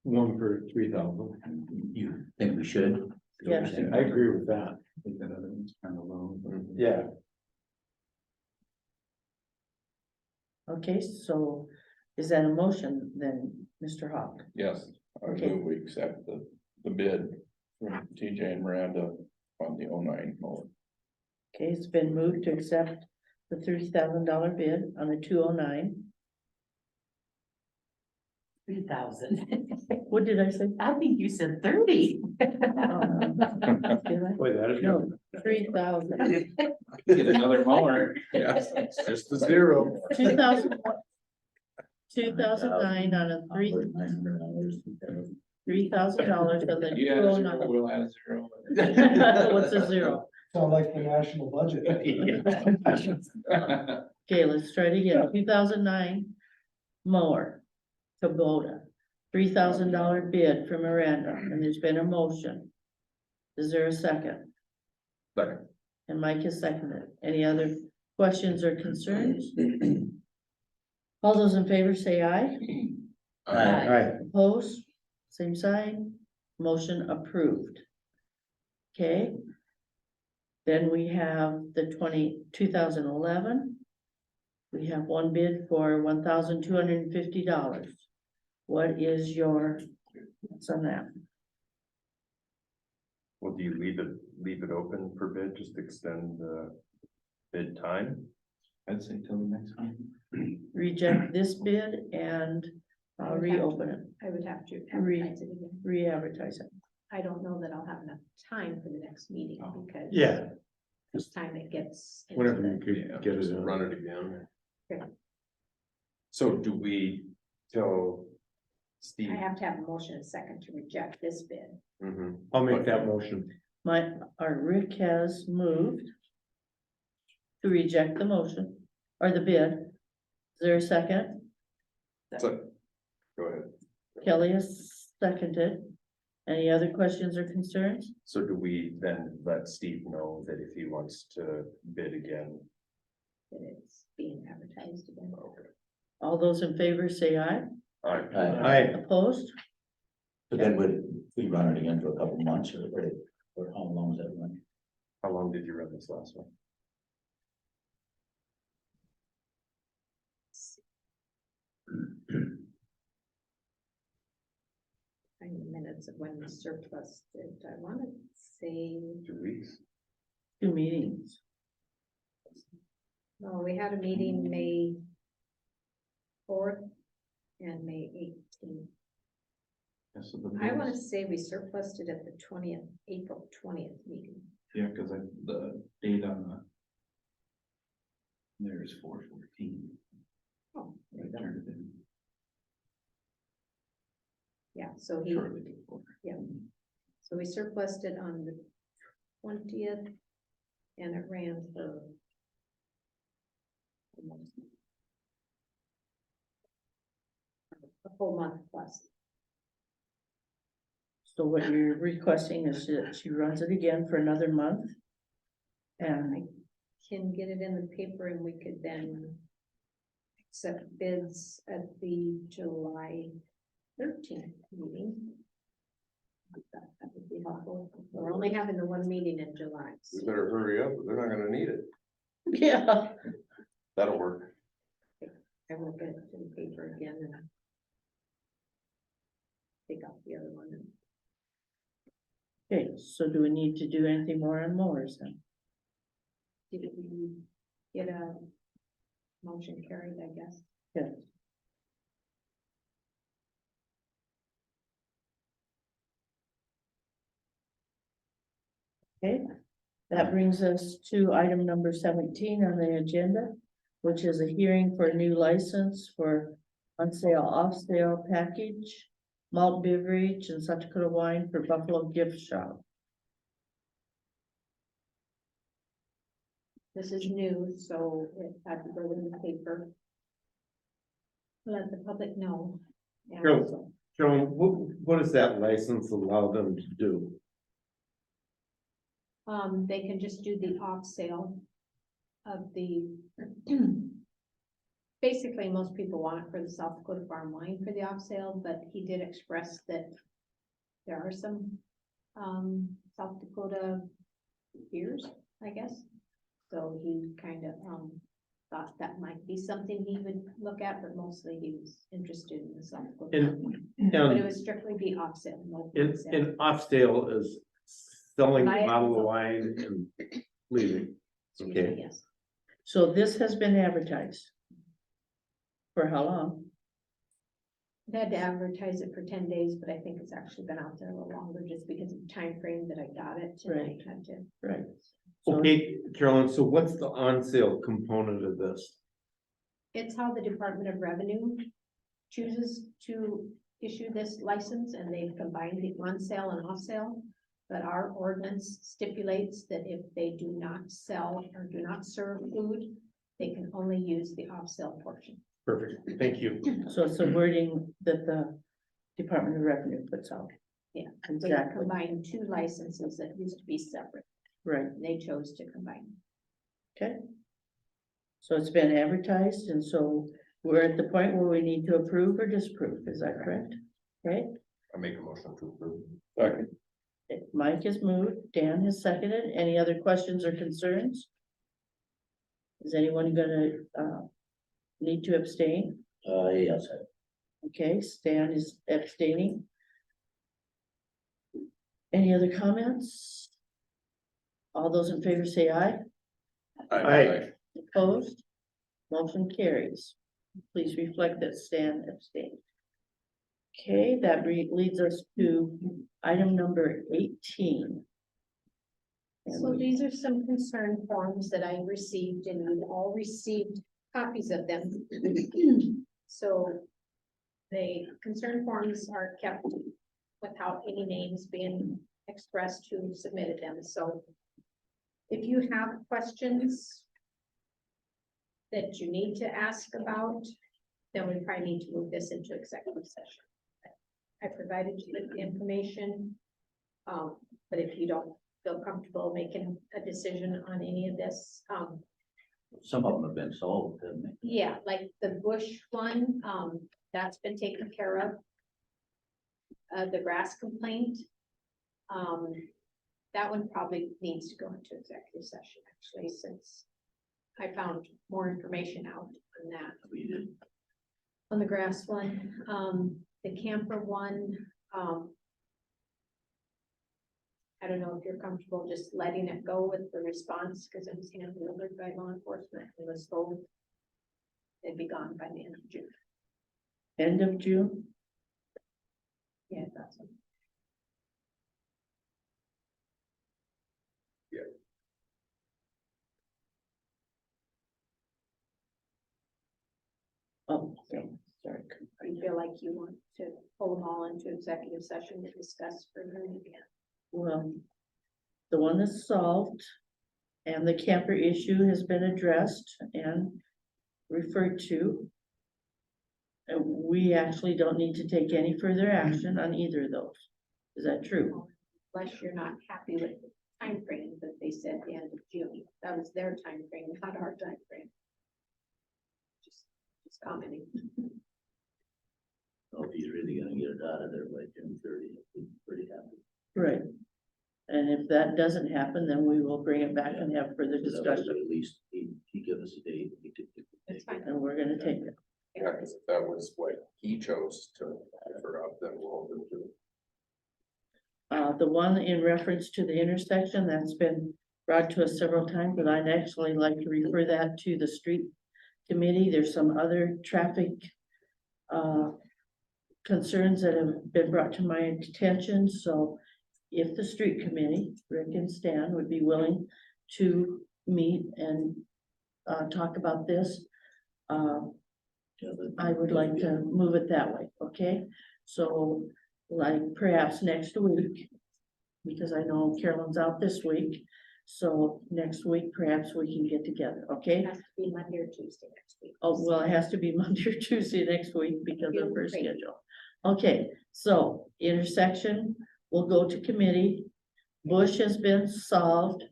One for 3,000. You think we should? Yes. I agree with that. I think that other one's kind of low. Yeah. Okay, so is that a motion then, Mr. Hawk? Yes, I Okay. move we accept the bid from TJ and Miranda on the 09 mower. Okay, it's been moved to accept the $30,000 bid on the 209. 3,000. What did I say? I think you said 30. Did I? Boy, that is. No, 3,000. Get another mower. Yes, just the zero. 2009 on a $3,000 for the You add a 209. zero, we'll add a zero. What's a zero? Sound like the national budget. Okay, let's try it again. 2009 mower, Kubota, $3,000 bid from Miranda, and there's been a motion. Is there a second? Second. And Mike has seconded. Any other questions or concerns? All those in favor say aye. Right. Opposed, same sign, motion approved. Okay. Then we have the 2011. We have one bid for $1,250. What is your, what's on that? Well, do you leave it open for bid, just extend the bid time? I'd say till the next one. Reject this bid and reopen it, I would have to advertise it again. re-advertise it. I don't know that I'll have enough time for the next meeting because. Yeah, This time it gets. into whenever the- you could get Just it. run it again. Okay. So do we tell Steve? I have to have a motion and a second to reject this bid. Mhm. I'll make that motion. Our Rick has moved to reject the motion or the bid. Is there a second? So, go ahead. Kelly has seconded. Any other questions or concerns? So do we then let Steve know that if he wants to bid again? That it's being advertised again. Okay. All those in favor say aye. All right. Aye. Opposed? But then would we run it again for a couple months or how long is that run? How long did you run this last one? Find the minutes of when the surplus did, I want to say, 2 weeks? 2 meetings. no, we had a meeting May 4th and May 18th. Yeah, so the I bids- want to say we surplused it at the 20th, April 20th meeting. Yeah, cause the date on there's 4/14. Oh, I turned it in yeah, so he, shortly before. so we surplused it on the 20th and it ran for almost a full month plus. So what you're requesting is that she runs it again for another month. And Can get it in the paper and we could then accept bids at the July 13th meeting. That would be helpful. We're only having the one meeting in July. We better hurry up, they're not gonna need it. yeah, That'll work. I will get it to the paper again and take out the other one. okay, so do we need to do anything more on mowers then? Did we get a motion carried, I guess? Yes. Okay, that brings us to item number 17 on the agenda, which is a hearing for a new license for on sale, off sale package, malt beverage and South Dakota wine for Buffalo Gift Shop. This is new, so it had to go in the paper. Let the public know. And Sure. Joan, what does that license allow them to do? They can just do the off sale of the. Basically, most people want it for the South Dakota farm wine for the off sale, but he did express that there are some, South Dakota beers, I guess. So he kind of, thought that might be something he would look at, but mostly he was interested in the South Dakota. farm wine. But it would strictly be off sale, no on sale. in off sale is selling Buy a it. bottle of wine and leaving. Okay. Yes. So this has been advertised. For how long? I had to advertise it for 10 days, but I think it's actually been out there a little longer just because of the time frame that I got it. And I Right. had to. Right. So- Okay, Carolyn, so what's the on sale component of this? It's how the Department of Revenue chooses to issue this license, and they've combined the on sale and off sale. But our ordinance stipulates that if they do not sell or do not serve food, they can only use the off sale portion. Perfect, thank you. So it's the wording that the Department of Revenue puts out. Yeah, and they Exactly, combined two licenses that used to be separate. right, and They chose to combine. okay. So it's been advertised, and so we're at the point where we need to approve or disapprove, is that correct? Okay, I make a motion to approve. Mike has moved, Dan has seconded, any other questions or concerns? Is anyone gonna, need to abstain? Yes, Okay, Stan is abstaining. Any other comments? All those in favor say aye. Aye. Opposed? Motion carries. Please reflect that Stan abstained. Okay, that leads us to item number 18. And So we- these are some concern forms that I received, and you've all received copies of them. So the concern forms are kept without any names being expressed who submitted them, so if you have questions that you need to ask about, then we probably need to move this into executive session. I provided you with the information, but if you don't feel comfortable making a decision on any of this, some of them have been solved, haven't they? yeah, like the Bush one, that's been taken care of. The grass complaint, that one probably needs to go into executive session, actually, since I found more information out on that. We did. On the grass one, the camper one, I don't know if you're comfortable just letting it go with the response, because it was hand delivered by law enforcement and was sold. It'd be gone by the end of June. End of June? Yeah, that's one. Oh, okay, sorry. Do you feel like you want to pull them all into executive session to discuss further again? Well, the one that's solved and the camper issue has been addressed and referred to. And we actually don't need to take any further action on either of those. Is that true? Unless you're not happy with the time frame that they said the end of June. That was their time frame, not our time frame. Just commenting. So if he's really gonna get it out of there by June 30th, we're pretty happy. Right. And if that doesn't happen, then we will bring it back and have further So that way discussion, At least he give us a date. We could That's fine. and we're gonna take it. Yeah, because if that was what he chose to offer up, then we'll hold him to it. The one in reference to the intersection, that's been brought to us several times, but I'd actually like to refer that to the street committee. There's some other traffic concerns that have been brought to my attention, so if the street committee, Rick and Stan, would be willing to meet and talk about this, I would like to move it that way, okay? So like perhaps next week, because I know Carolyn's out this week, so next week perhaps we can get together, okay? It has to be Monday or Tuesday next week. Oh, well, it has to be Monday or Tuesday next week because of her schedule. Okay, so intersection will go to committee. Bush has been solved.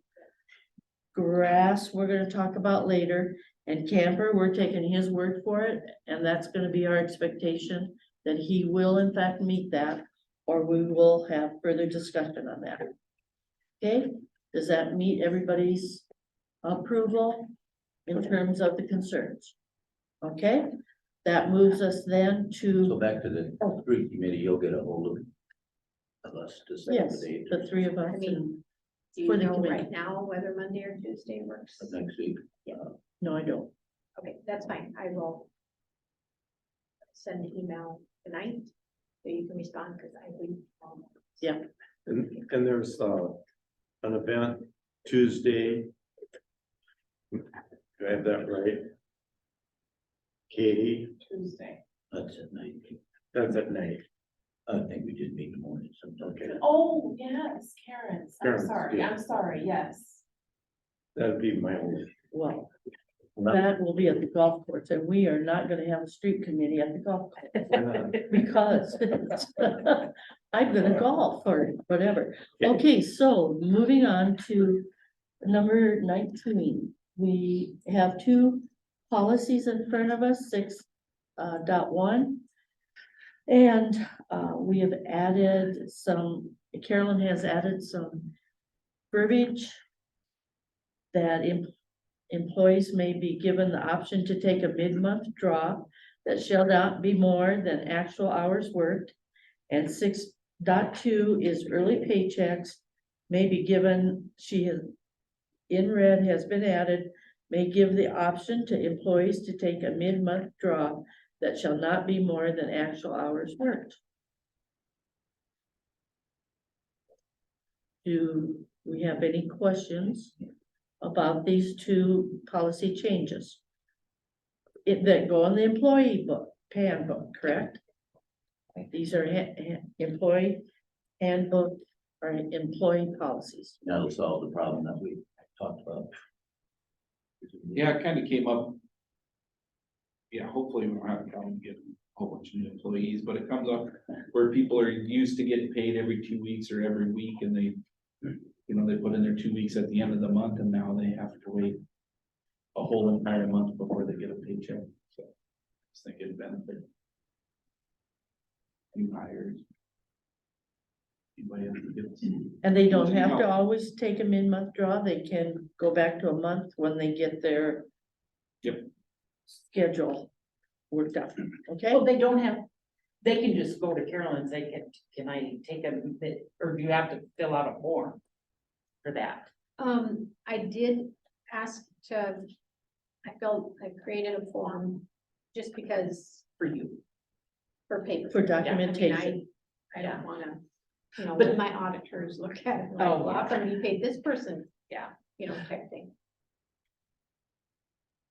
Grass, we're gonna talk about later, and camper, we're taking his word for it, and that's gonna be our expectation, that he will in fact meet that, or we will have further discussion on that. Okay, does that meet everybody's approval in terms of the concerns? Okay, that moves us then So to, back to the street committee, you'll get a hold of us to set yes, the date the three of us. I mean, do For you the know committee. right now whether Monday or Tuesday works? of next week. No, I don't. Okay, that's fine. I will send an email tonight so you can respond because I leave. Yeah. And there's, an event Tuesday. Do I have that right? Katie, Tuesday. That's at night. that's at night. I think we did meet in the morning sometime. Okay, Oh, yes, Karen's. Karen's, yeah. I'm sorry, yes. that'd be my only. Well, that will be at the golf course, and we are not gonna have a street committee at the golf course. Because I'm gonna golf or whatever. Okay, so moving on to number 19. We have two policies in front of us, 6.1. And we have added some, Carolyn has added some verbiage that employees may be given the option to take a mid-month draw that shall not be more than actual hours worked. And 6.2 is early paychecks may be given, she has, in red has been added, may give the option to employees to take a mid-month draw that shall not be more than actual hours worked. Do we have any questions about these two policy changes? That go in the employee book, handbook, correct? These are employee handbook or employee policies. That'll solve the problem that we talked about. Yeah, it kind of came up. Yeah, hopefully we don't have a problem getting a whole bunch of new employees, but it comes up where people are used to getting paid every 2 weeks or every week and they. You know, they put in their 2 weeks at the end of the month and now they have to wait a whole entire month before they get a paycheck, so. I just think it'd benefit. New hires. Anybody else to give us? And they don't have to always take a mid-month draw, they can go back to a month when they get their. Yep. Schedule worked out, okay? Well, they don't have, they can just go to Carolyn and say, can I take or do you have to fill out a form for that? I did ask to, I created a form just because For you. for paper. For Yeah, I mean, documentation. I don't wanna, you know, But- when my auditors look at it, like, Oh, well, how come you paid this person? Yeah. You know, type thing.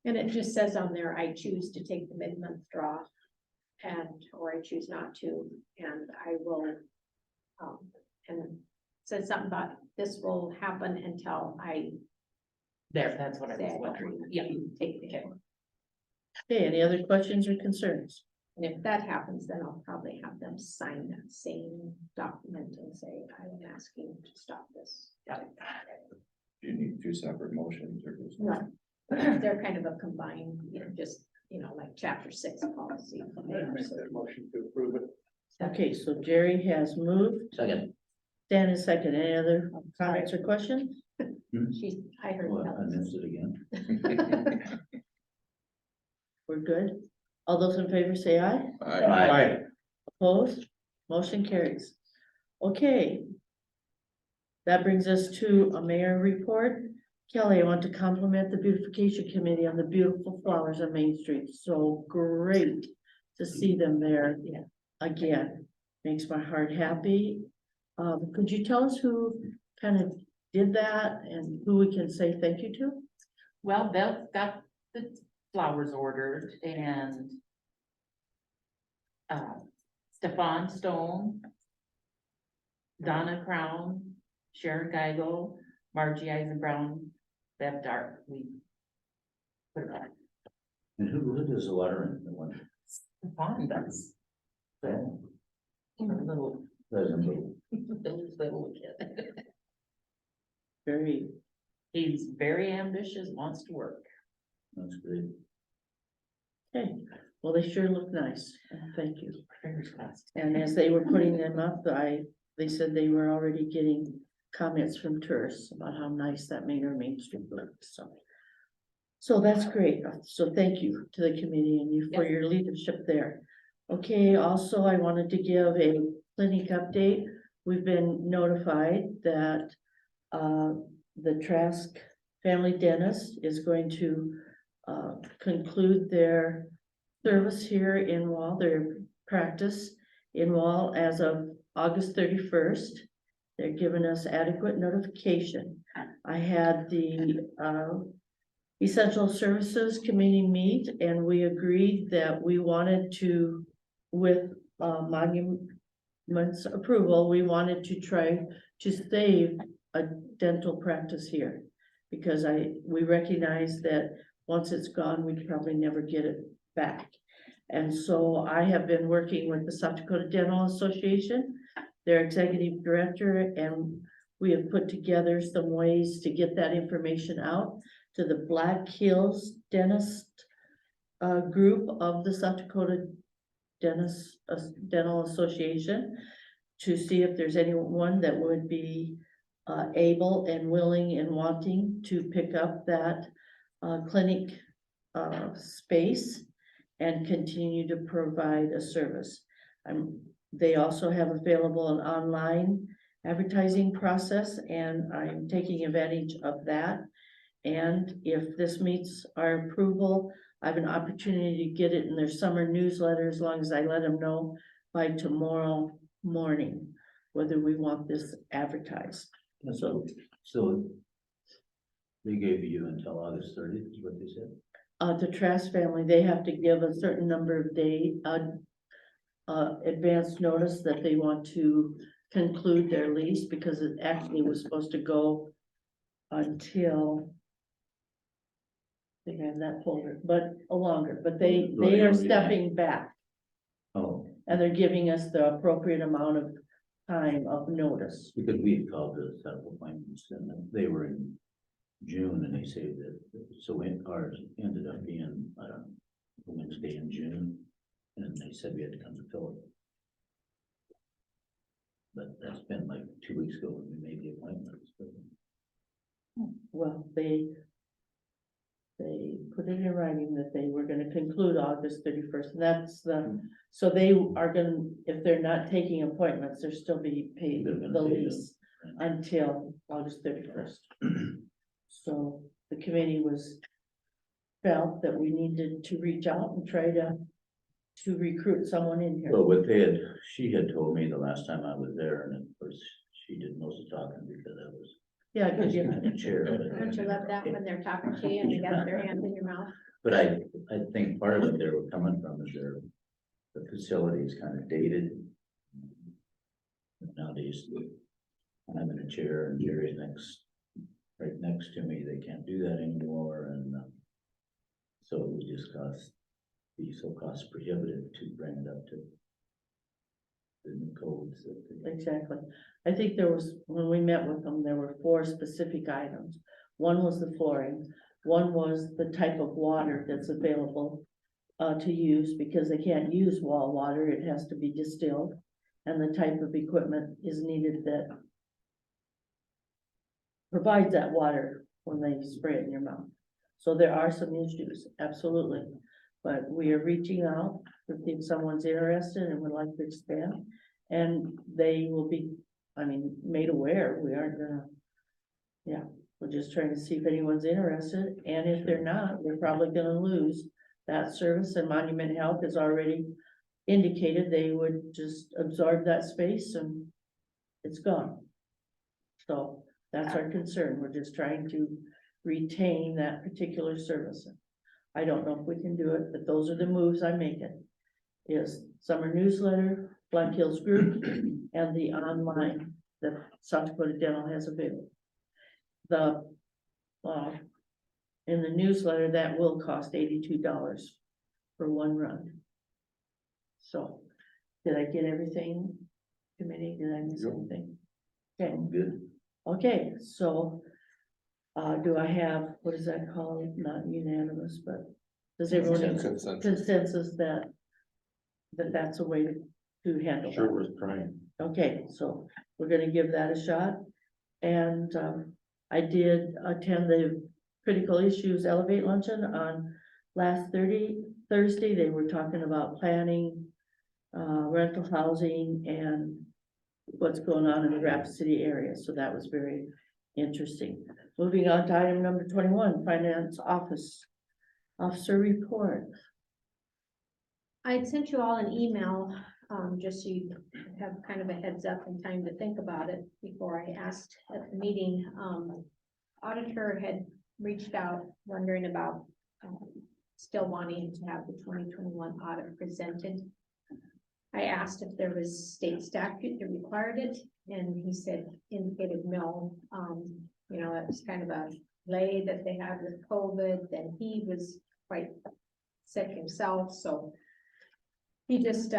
And it just says on there, I choose to take the mid-month draw. Or I choose not to, and I will, and it says something about this will happen until I There, that's what I say was I wondering. don't Yeah. take the hit. Okay, any other questions or concerns? And if that happens, then I'll probably have them sign that same document and say, I am asking to stop this. You need 2 separate motions or just? No, they're kind of a combined, you know, just, you know, like chapter 6 policy. Motion to approve it. Okay, so Jerry has moved, Second, Dan is second, any other comments or questions? I heard. well, I missed it again. We're good? All those in favor say aye. Aye. Opposed? Motion carries. Okay. That brings us to a mayor report. Kelly, I want to compliment the beautification committee on the beautiful flowers on Main Street. So great to see them there again. Makes my heart happy. Could you tell us who kind of did that and who we can say thank you to? Well, Beth got the flowers ordered and Stefan Stone, Donna Crown, Sharon Geigel, Margie Eisenbrown, Bev Dart, we put it on. And who does the lettering? The one? Stefan does. Oh, Her little, doesn't move. little kid. he's very ambitious, wants to work. That's great. Okay, well, they sure look nice. Thank you. Fingers crossed. And as they were putting them up, they said they were already getting comments from tourists about how nice that Main Street looks, so. So that's great. So thank you to the committee and you for your leadership there. Okay, also I wanted to give a clinic update. We've been notified that the Trask Family Dentist is going to conclude their service here in Wall, their practice in Wall as of August 31st. They're giving us adequate notification. I had the Essential Services Committee meet and we agreed that we wanted to, with Monument's approval, we wanted to try to save a dental practice here. Because we recognize that once it's gone, we probably never get it back. And so I have been working with the South Dakota Dental Association, their executive director, and we have put together some ways to get that information out to the Black Hills Dentist group of the South Dakota Dental Association to see if there's anyone that would be able and willing and wanting to pick up that clinic space and continue to provide a service. They also have available an online advertising process and I'm taking advantage of that. And if this meets our approval, I have an opportunity to get it in their summer newsletter as long as I let them know by tomorrow morning whether we want this advertised. So they gave you until August 30th, is what they said? The Trask family, they have to give a certain number of days, advance notice that they want to conclude their lease because it actually was supposed to go until I think I have that folder, but longer, but they are stepping back Oh, and they're giving us the appropriate amount of time of notice. because we had called the set of appointments and they were in June and they say that, so ours ended up being, I don't know, Wednesday in June. And they said we had to come to fill it. But that's been like 2 weeks ago when we made the appointments. Well, they put it in writing that they were gonna conclude August 31st, and that's so they are gonna, if they're not taking appointments, they're still be paid They're gonna the pay lease until August 31st. So the committee felt that we needed to reach out and try to recruit someone in here. Well, she had told me the last time I was there, and of course, she did most of the talking because I was Yeah, because in the chair. Don't you love that when they're talking to you and they got their hands in your mouth? But I think part of what they were coming from is the facility is kind of dated. Nowadays, I'm in a chair and Jerry's right next to me, they can't do that anymore, and so it would just be so cost prohibitive to bring it up to the new codes that Exactly. I think when we met with them, there were 4 specific items. One was the flooring, one was the type of water that's available to use because they can't use wall water, it has to be distilled. And the type of equipment is needed that provides that water when they spray it in your mouth. So there are some issues, absolutely. But we are reaching out to see if someone's interested and would like to expand. And they will be, made aware, we aren't gonna, we're just trying to see if anyone's interested. And if they're not, we're probably gonna lose that service, and Monument Health has already indicated they would just absorb that space and it's gone. So that's our concern. We're just trying to retain that particular service. I don't know if we can do it, but those are the moves I'm making. Is summer newsletter, Black Hills Group, and the online that South Dakota Dental has available. In the newsletter, that will cost $82 for one run. So, did I get everything, committee? Did I miss anything? Okay. good. Okay, so Do I have, what is that called? Not unanimous, but does everyone consensus that that's a way to handle that? Sure was trying. Okay, so we're gonna give that a shot. And I did attend the critical issues elevate luncheon on last Thursday. They were talking about planning, rental housing and what's going on in the Rapid City area. So that was very interesting. Moving on to item number 21, finance officer report. I had sent you all an email, just so you have kind of a heads up and time to think about it before I asked at the meeting. Auditor had reached out wondering about, still wanting to have the 2021 audit presented. I asked if there was state statute that required it, and he said, indicated no. You know, it was kind of a delay that they had with COVID, then he was quite sick himself, so he just,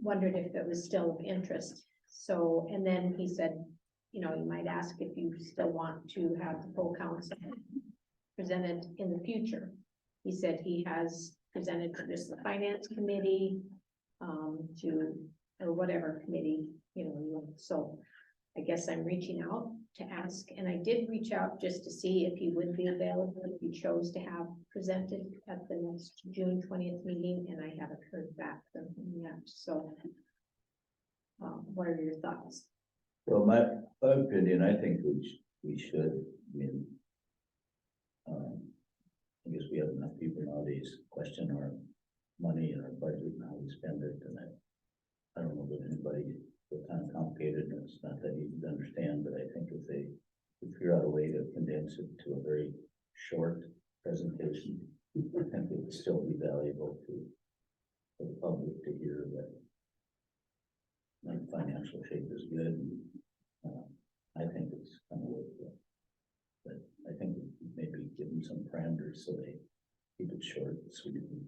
wondered if it was still of interest. So, and then he said, you know, you might ask if you still want to have the full council presented in the future. He said he has presented to just the finance committee, to, or whatever committee, you know, so I guess I'm reaching out to ask, and I did reach out just to see if he would be available if he chose to have presented at the next June 20th meeting, and I haven't heard back from him yet, so what are your thoughts? Well, my opinion, I think we should, I mean, I guess we have enough people nowadays question our money and our budget and how we spend it, and I don't know that anybody, it's kind of complicated, and it's not that easy to understand, but I think if they could figure out a way to condense it to a very short presentation, I think it would still be valuable to the public to hear that my financial shape is good. I think it's kind of worth it. But I think maybe give them some parameters so they keep it short, sweet, and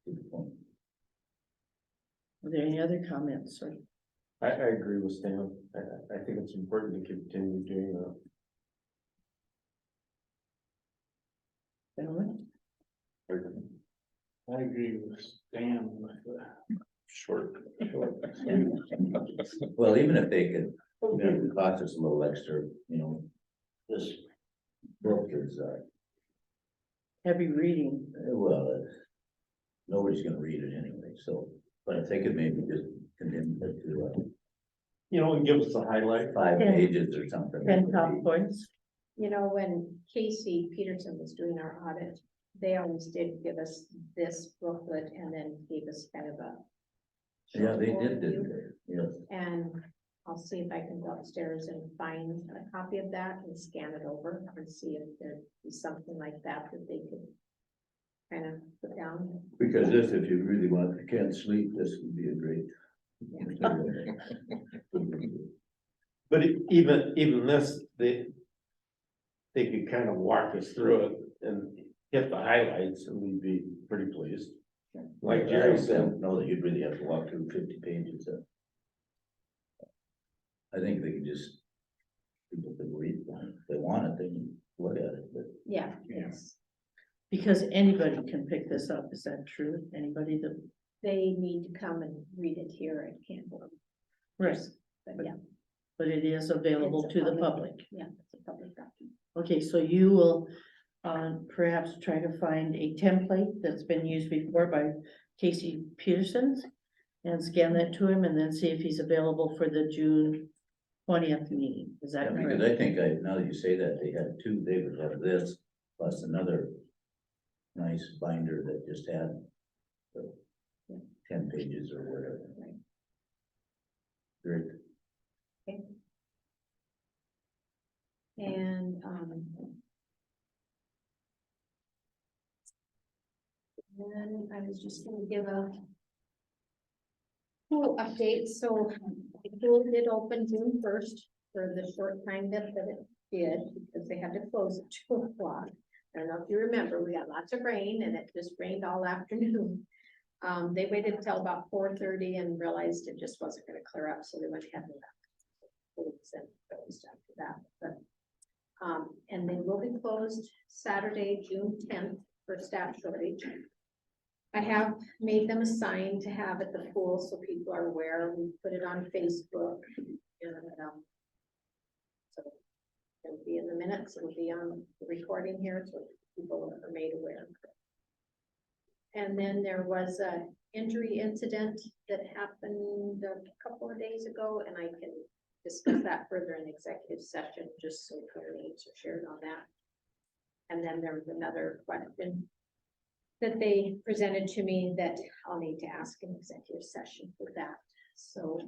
to the point. Are there any other comments? Or I agree with Stan. I think it's important to continue doing that. gentlemen? I agree with Stan with the Short. Well, even if they could, you know, it cost us a little extra, you know, this book is, Heavy reading. well, nobody's gonna read it anyway, so, but if they could maybe just condense it to, You know, and give us a highlight. 5 Yeah. pages or something. 10 top points. You know, when Casey Peterson was doing our audit, they always did give us this booklet and then gave us kind of a. Yeah, they did, overview. didn't they? Yes. And I'll see if I can go upstairs and find a copy of that and scan it over and see if there'd be something like that that they could kind of put down. Because this, if you really want, if you can't sleep, this would be a great. But even this, they could kind of walk us through it and hit the highlights and we'd be pretty pleased. Like Jerry said, don't know that you'd really have to walk through 50 pages. I think they could just, people could read, if they want it, they can look at it, but Yeah, yes, Because anybody can pick this up. Is that true? Anybody that, they need to come and read it here at Campbell, right, but yeah. but it is available It's a to the public. Yeah, it's a public document. Okay, so you will perhaps try to find a template that's been used before by Casey Peterson and scan that to him and then see if he's available for the June 20th meeting. Is that yeah, because correct? I think now that you say that, they had two, they would have this, plus another nice binder that just had the 10 pages or whatever. Great. And, then I was just gonna give a pool update, so the pool did open June 1st for the short time that it did, because they had to close at 2 o'clock. I don't know if you remember, we got lots of rain and it just rained all afternoon. They waited until about 4:30 and realized it just wasn't gonna clear up, so they went ahead and closed after that, but And they will be closed Saturday, June 10th for staff shortage. I have made them a sign to have at the pool so people are aware. We put it on Facebook. And, so it'll be in the minutes, it'll be on the recording here, so people are made aware. And then there was a injury incident that happened a couple of days ago, and I can discuss that further in executive session, just so clear names are shared on that. And then there was another question that they presented to me that I'll need to ask in executive session for that. So,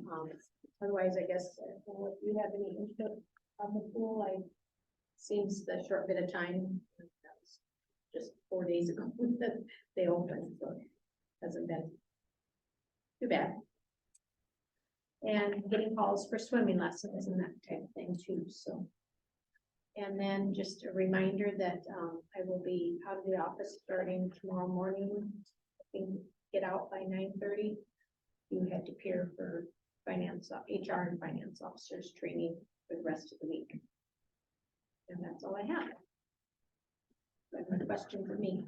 otherwise, I guess, if you have any input on the pool, seems the short bit of time, that was just 4 days ago that they opened, so it hasn't been too bad. And getting calls for swimming lessons and that type of thing too, so. And then just a reminder that, I will be out of the office starting tomorrow morning. I can get out by 9:30. You had to appear for finance, HR and finance officers training for the rest of the week. And that's all I have. Any question for me?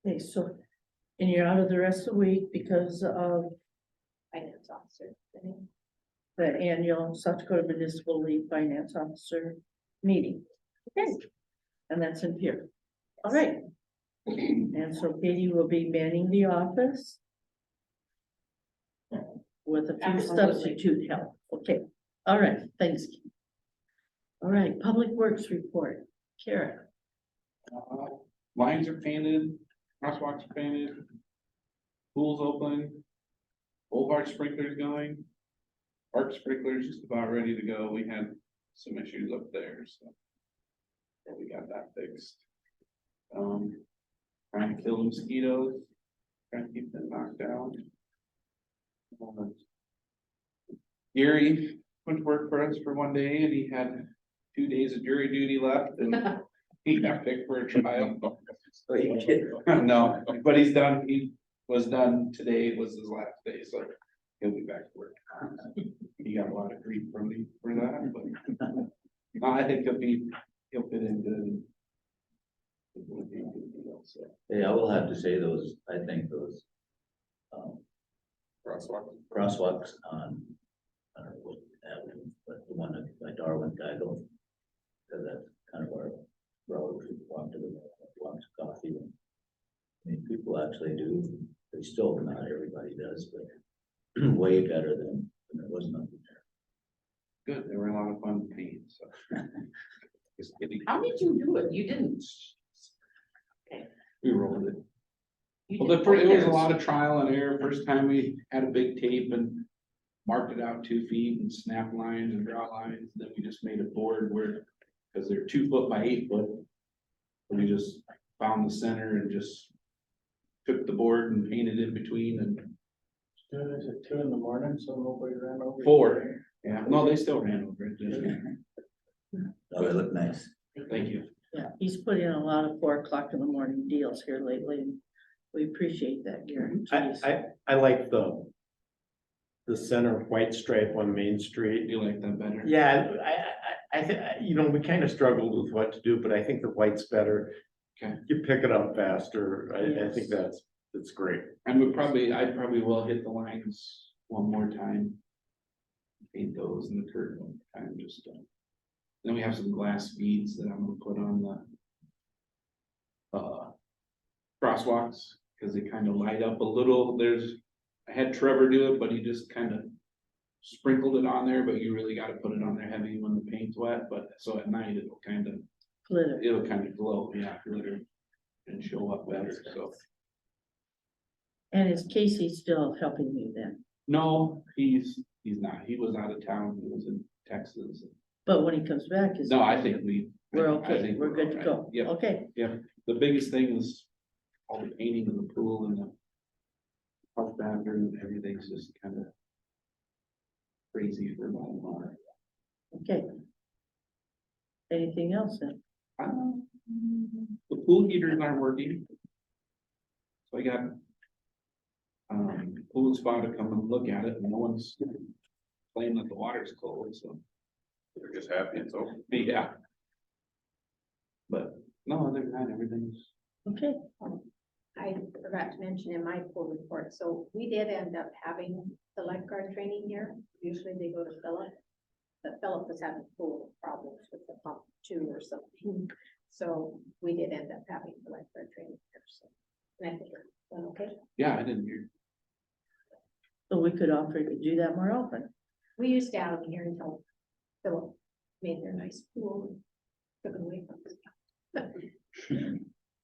Okay, so, and you're out of the rest of the week because of Finance officer. the annual South Dakota Municipal League Finance Officer meeting. Okay, and that's in here. All right. And so Katie will be manning the office with a few Absolutely. substitute help. Okay, all right, thanks. All right, Public Works report. Kara. Lines are painted, crosswalks are painted. Pool's open. Boulevard sprinklers going. Park sprinklers just about ready to go. We had some issues up there, so. Yeah, we got that fixed. Trying to kill the mosquitoes, trying to keep them knocked down. Gary went to work for us for one day and he had 2 days of jury duty left and he got picked for a trial. No, but he's done, he was done today, was his last day, so he'll be back to work. He got a lot of grief from me for that, but no, I think he'll fit in good. So, Yeah, I will have to say I think those crosswalks on, I don't know what avenue, but the one by Darwin Geigle. Cause that's kind of our road, we walk to the, walk to coffee. I mean, people actually do, they still, not everybody does, but way better than there was nothing there. good, they were a lot of fun to paint, so. Just kidding. How did you do it? You didn't. We rolled it. you Well, didn't it was a put lot of trial and error. First time we had a big tape and marked it out 2 feet and snap lines and draw lines. Then we just made a board where, because they're 2 foot by 8 foot. We just found the center and just took the board and painted in between and Is it 2 in the morning, so nobody ran over? 4. Yeah, no, they still ran over it. didn't Oh, they look nice. they? Thank you. Yeah, he's put in a lot of 4 o'clock in the morning deals here lately, and we appreciate that, Gary. I like the center white stripe on Main Street. You like that better? Yeah, I think, we kind of struggled with what to do, but I think the white's better. Okay. You pick it up faster. I think that's great. And I probably will hit the lines one more time. Paint those in the curtain one time, just, then we have some glass beads that I'm gonna put on the crosswalks, because they kind of light up a little. I had Trevor do it, but he just kind of sprinkled it on there, but you really got to put it on there heavy when the paint's wet, but so at night it'll kind of glow, yeah, glitter and show up better, so. And is Casey still helping you then? No, he's not. He was out of town. He was in Texas. But when he comes back, No, I think we're I okay, think we're good to all go. right. Yep. Okay, The biggest thing was all the painting of the pool and the park bathroom, everything's just kind of crazy for about a month. okay. Anything else then? The pool heaters aren't working. So I got pool spot to come and look at it, and no one's claiming that the water's cold, so They're just happy it's open. Yeah. But, no, other than that, everything's. Okay, I forgot to mention in my pool report, so we did end up having the lifeguard training here. Usually they go to Philip. But Philip was having pool problems with the pump too or something. So we did end up having the lifeguard training here, so. And I think it went okay. Yeah, I didn't hear. so we could offer to do that more often. We used to have them here until Philip made their nice pool. And took it away from us.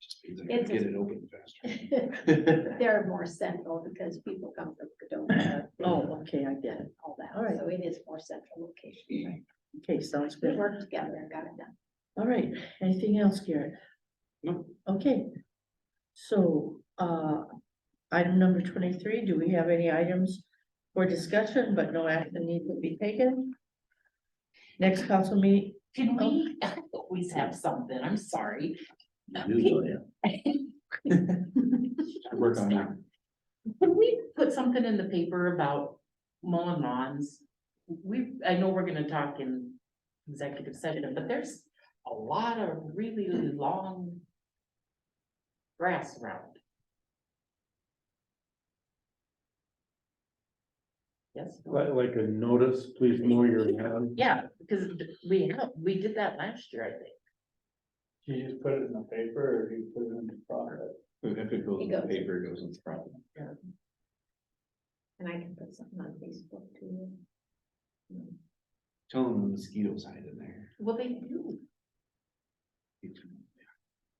Just means I It's gotta get it open faster. They're more central because people come from Cadona. Oh, okay, I get it. All that, All right. so it is more central location. right? Okay, sounds We good. worked together and got it done. All right, anything else, Garrett? No. Okay. So, item number 23, do we have any items for discussion, but no action needs to be taken? Next council meeting, Can we always have something? I'm sorry. You know, yeah. I work on that. Can we put something in the paper about mowing lawns? I know we're gonna talk in executive session, but there's a lot of really long grass around. Yes, Like a notice, please mow your lawn. yeah, because we did that last year, I think. Do you just put it in the paper or do you put it in the product? If it goes in It the goes. paper, it goes in the front. And I can put something on Facebook too. Tell them the mosquitoes hide in there. Well, they do.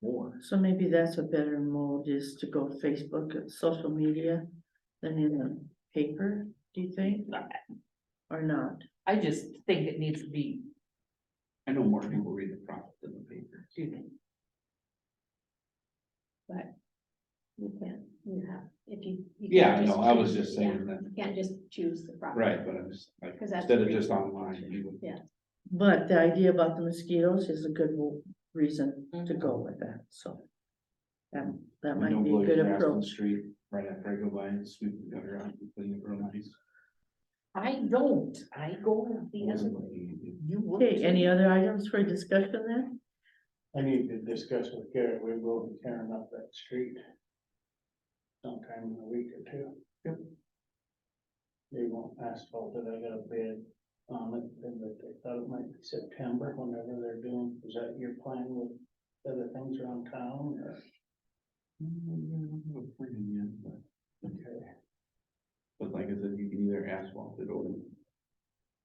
More. so maybe that's a better mode is to go Facebook and social media than in the paper, do you think? Or not? I just think it needs to be, I know more people read the product than the paper. do you think? But you can't, you have, if you. you Yeah, can't no, I was choose- just saying yeah, that. You can't just choose the product. Right, but I'm just like, 'Cause that's instead of free. just online, you would. Yeah. But the idea about the mosquitoes is a good reason to go with that, so. That You might don't be blow a your good grass on the approach. street right after I go by and sweep the gutter out and clean it real nice. I don't, I go the other way. You would. Okay, any other items for discussion then? I need to discuss with Garrett, we will be tearing up that street sometime in a week or two. Yep. They won't asphalt it, I got a bid on it, and that they thought it might be September, whenever they're doing, is that your plan with other things around town, or? Okay. But like I said, you can either asphalt it or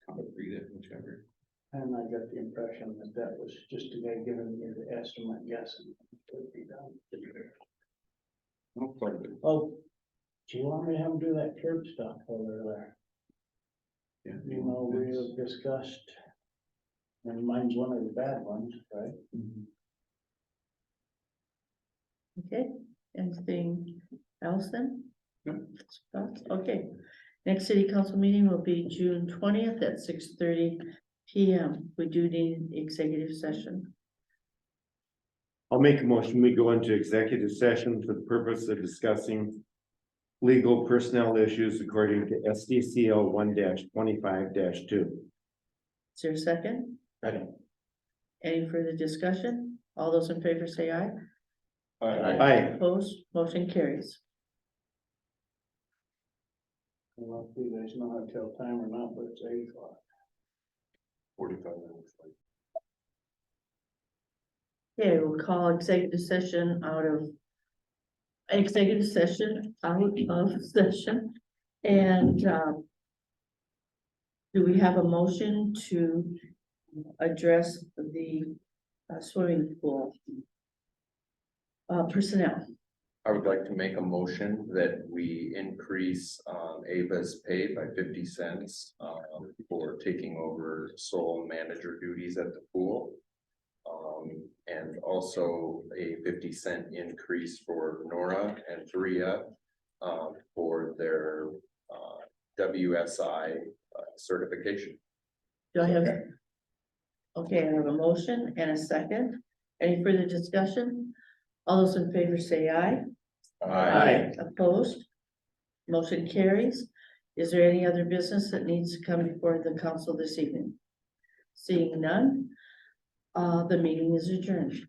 concrete it, whichever. And I got the impression that that was just a guy giving me the estimate, guessing it would be done. No part of it. Oh, do you want me to have him do that curb stop over there? Yeah. You know, we have discussed, and mine's one of the bad ones, right? Mhm. Okay, anything else then? No. Thoughts? Okay, next city council meeting will be June 20th at 6:30 PM. We do need executive session. I'll make a motion, we go into executive session for the purpose of discussing legal personnel issues according to SDCL 1-25-2. Is there a second? Second. Any further discussion? All those in favor say aye. Aye. Opposed, motion carries. Well, if you guys know how to tell time or not, but it's 8 o'clock. 45 minutes. Okay, we'll call executive session out of session. And, do we have a motion to address the swimming pool personnel? I would like to make a motion that we increase Ava's pay by 50 cents for taking over sole manager duties at the pool. And also a 50-cent increase for Nora and Faria for their WSI certification. Do I have? Okay, I have a motion and a second. Any further discussion? All those in favor say aye. Opposed? Motion carries. Is there any other business that needs to come before the council this evening? Seeing none, the meeting is adjourned.